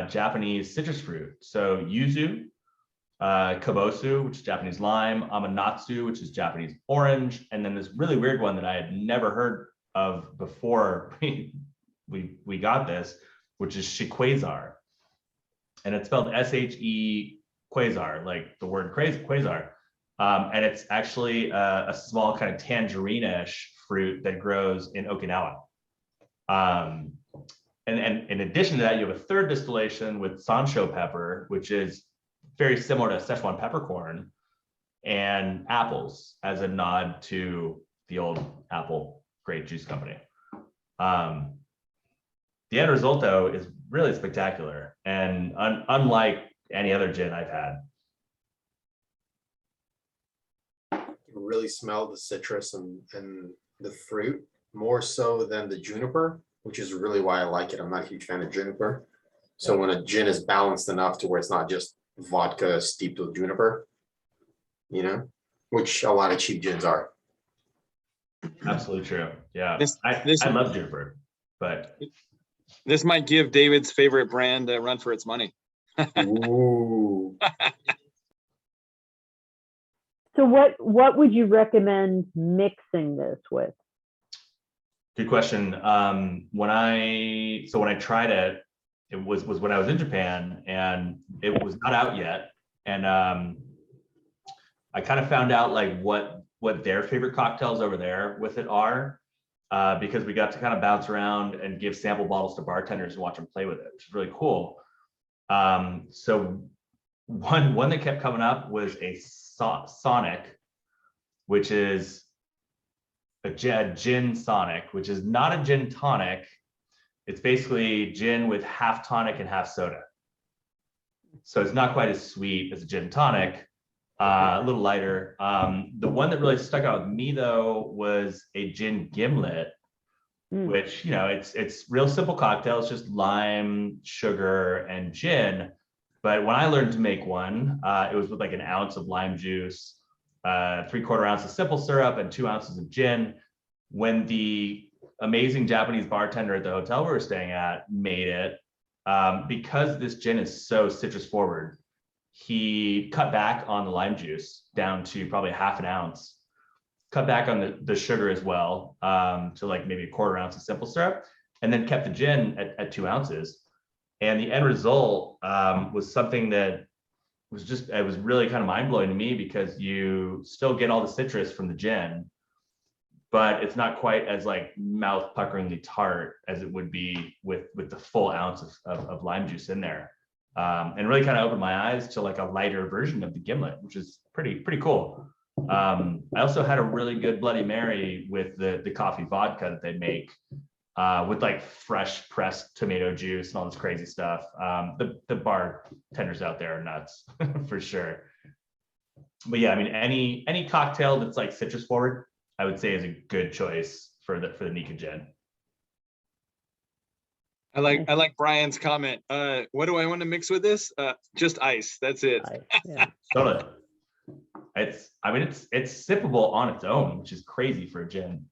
Japanese citrus fruit. So yuzu, kabosu, which is Japanese lime, amanatsu, which is Japanese orange, and then this really weird one that I had never heard of before we got this, which is shiquazar. And it's spelled S-H-E quasar, like the word quasar. And it's actually a small kind of tangerine-ish fruit that grows in Okinawa. And in addition to that, you have a third distillation with sansho pepper, which is very similar to Szechuan peppercorn, and apples as a nod to the old apple grape juice company. The end result, though, is really spectacular and unlike any other gin I've had. You really smell the citrus and the fruit more so than the juniper, which is really why I like it. I'm not a huge fan of juniper. So when a gin is balanced enough to where it's not just vodka steeped with juniper, which a lot of cheap gins are. Absolutely true. Yeah, I love juniper, but this might give David's favorite brand a run for its money. Ooh. So what would you recommend mixing this with? good question. When I tried it, it was when I was in Japan, and it was not out yet. And I kind of found out like what their favorite cocktails over there with it are, because we got to kind of bounce around and give sample bottles to bartenders and watch them play with it, which is really cool. So one that kept coming up was a Sonic, which is a gin Sonic, which is not a gin tonic. It's basically gin with half tonic and half soda. So it's not quite as sweet as a gin tonic, a little lighter. The one that really stuck out with me though was a gin gimlet, which, you know, it's real simple cocktail. It's just lime, sugar, and gin. But when I learned to make one, it was with like an ounce of lime juice, 3/4 ounce of simple syrup, and 2 ounces of gin. When the amazing Japanese bartender at the hotel we were staying at made it, because this gin is so citrus forward, he cut back on the lime juice down to probably half an ounce, cut back on the sugar as well, to like maybe 1/4 ounce of simple syrup, and then kept the gin at 2 ounces. And the end result was something that was just, it was really kind of mind blowing to me, because you still get all the citrus from the gin, but it's not quite as like mouth puckeringly tart as it would be with the full ounce of lime juice in there. And really kind of opened my eyes to like a lighter version of the gimlet, which is pretty cool. I also had a really good Bloody Mary with the coffee vodka that they make, with like fresh pressed tomato juice and all this crazy stuff. The bartenders out there are nuts for sure. But yeah, I mean, any cocktail that's like citrus forward, I would say is a good choice for the Nikka gin. I like Brian's comment. What do I want to mix with this? Just ice. That's it. Yeah. Totally. I mean, it's sippable on its own, which is crazy for a gin.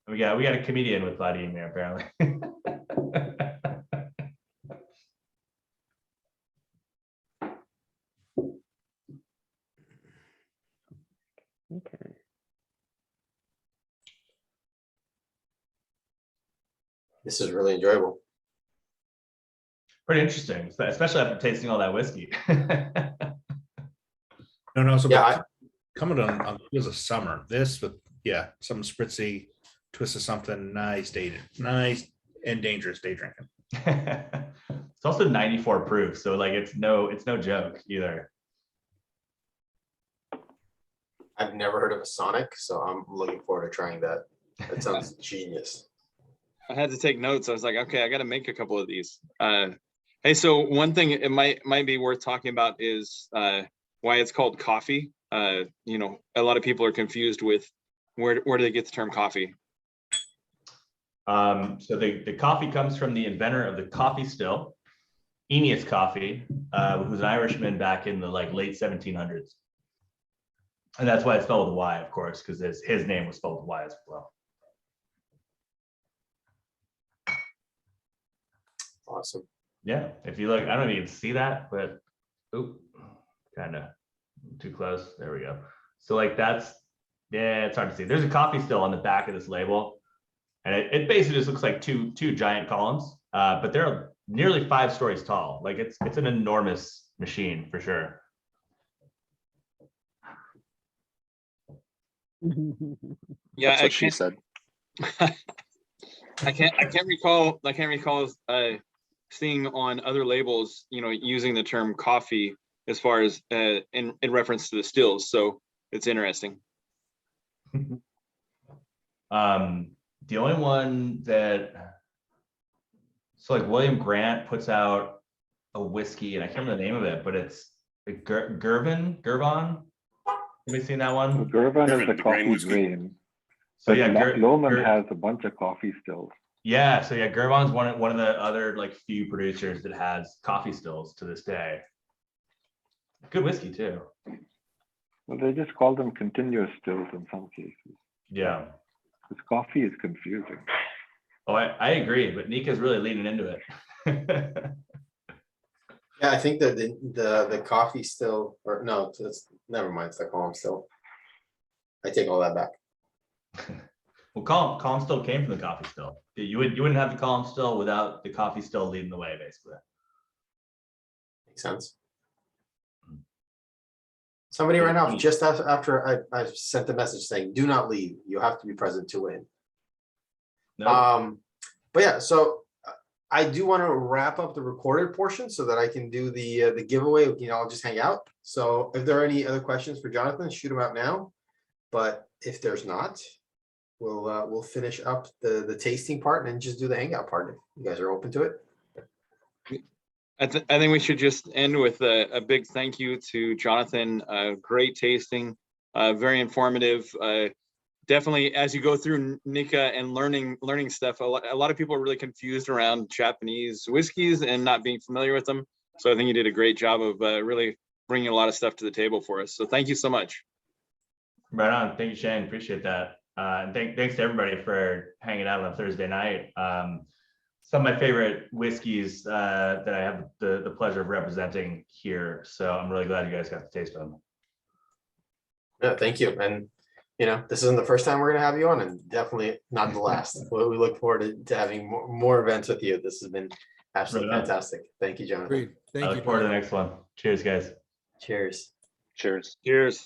We got a comedian with Vladimir apparently. Okay. This is really enjoyable. Pretty interesting, especially after tasting all that whiskey. No, so Yeah, coming on the heels of summer, this with some spritzy twist of something nice and dangerous day drinking. It's also 94 proof, so like it's no joke either. I've never heard of a Sonic, so I'm looking forward to trying that. That sounds genius. I had to take notes. I was like, okay, I got to make a couple of these. Hey, so one thing it might be worth talking about is why it's called coffee. You know, a lot of people are confused with where do they get the term coffee? So the coffee comes from the inventor of the coffee still, Ennius Coffee, who was an Irishman back in the like late 1700s. And that's why it's spelled with a Y, of course, because his name was spelled with a Y as well. Awesome. Yeah, if you look, I don't know if you can see that, but kind of too close. There we go. So like that's, yeah, it's hard to see. There's a coffee still on the back of this label, and it basically just looks like two giant columns, but they're nearly 5 stories tall. Like it's an enormous machine for sure. Yeah, That's what she said. I can't recall seeing on other labels, you know, using the term coffee as far as in reference to the stills. So it's interesting. The only one that, so like William Grant puts out a whiskey, and I can't remember the name of it, but it's Gervin. Have you seen that one? Gervin is the coffee grain. So But yeah, Lohman has a bunch of coffee stills. Yeah, so yeah, Gervon's one of the other like few producers that has coffee stills to this day. Good whiskey too. Well, they just call them continuous stills in some cases. Yeah. Because coffee is confusing. Oh, I agree, but Nikka's really leaning into it. Yeah, I think that the coffee still, or no, it's never mind. It's the column still. I take all that back. Well, column still came from the coffee still. You wouldn't have the column still without the coffee still leading the way, basically. Makes sense. Somebody ran off just after I sent the message saying, "Do not leave. You have to be present to win." Nope. But yeah, so I do want to wrap up the recorded portion so that I can do the giveaway. We can all just hang out. So if there are any other questions for Janothan, shoot them out now. But if there's not, we'll finish up the tasting part and just do the hangout part. If you guys are open to it. I think we should just end with a big thank you to Janothan. Great tasting, very informative. definitely as you go through Nikka and learning stuff, a lot of people are really confused around Japanese whiskeys and not being familiar with them. So I think you did a great job of really bringing a lot of stuff to the table for us. So thank you so much. Right on. Thank you, Shane. Appreciate that. And thanks to everybody for hanging out on a Thursday night. Some of my favorite whiskeys that I have the pleasure of representing here. So I'm really glad you guys got to taste them. Yeah, thank you. And this isn't the first time we're going to have you on, and definitely not the last. We look forward to having more events with you. This has been absolutely fantastic. Thank you, Jonathan. Great. Thank I you. look forward to the next one. Cheers, guys. Cheers. Cheers. Cheers.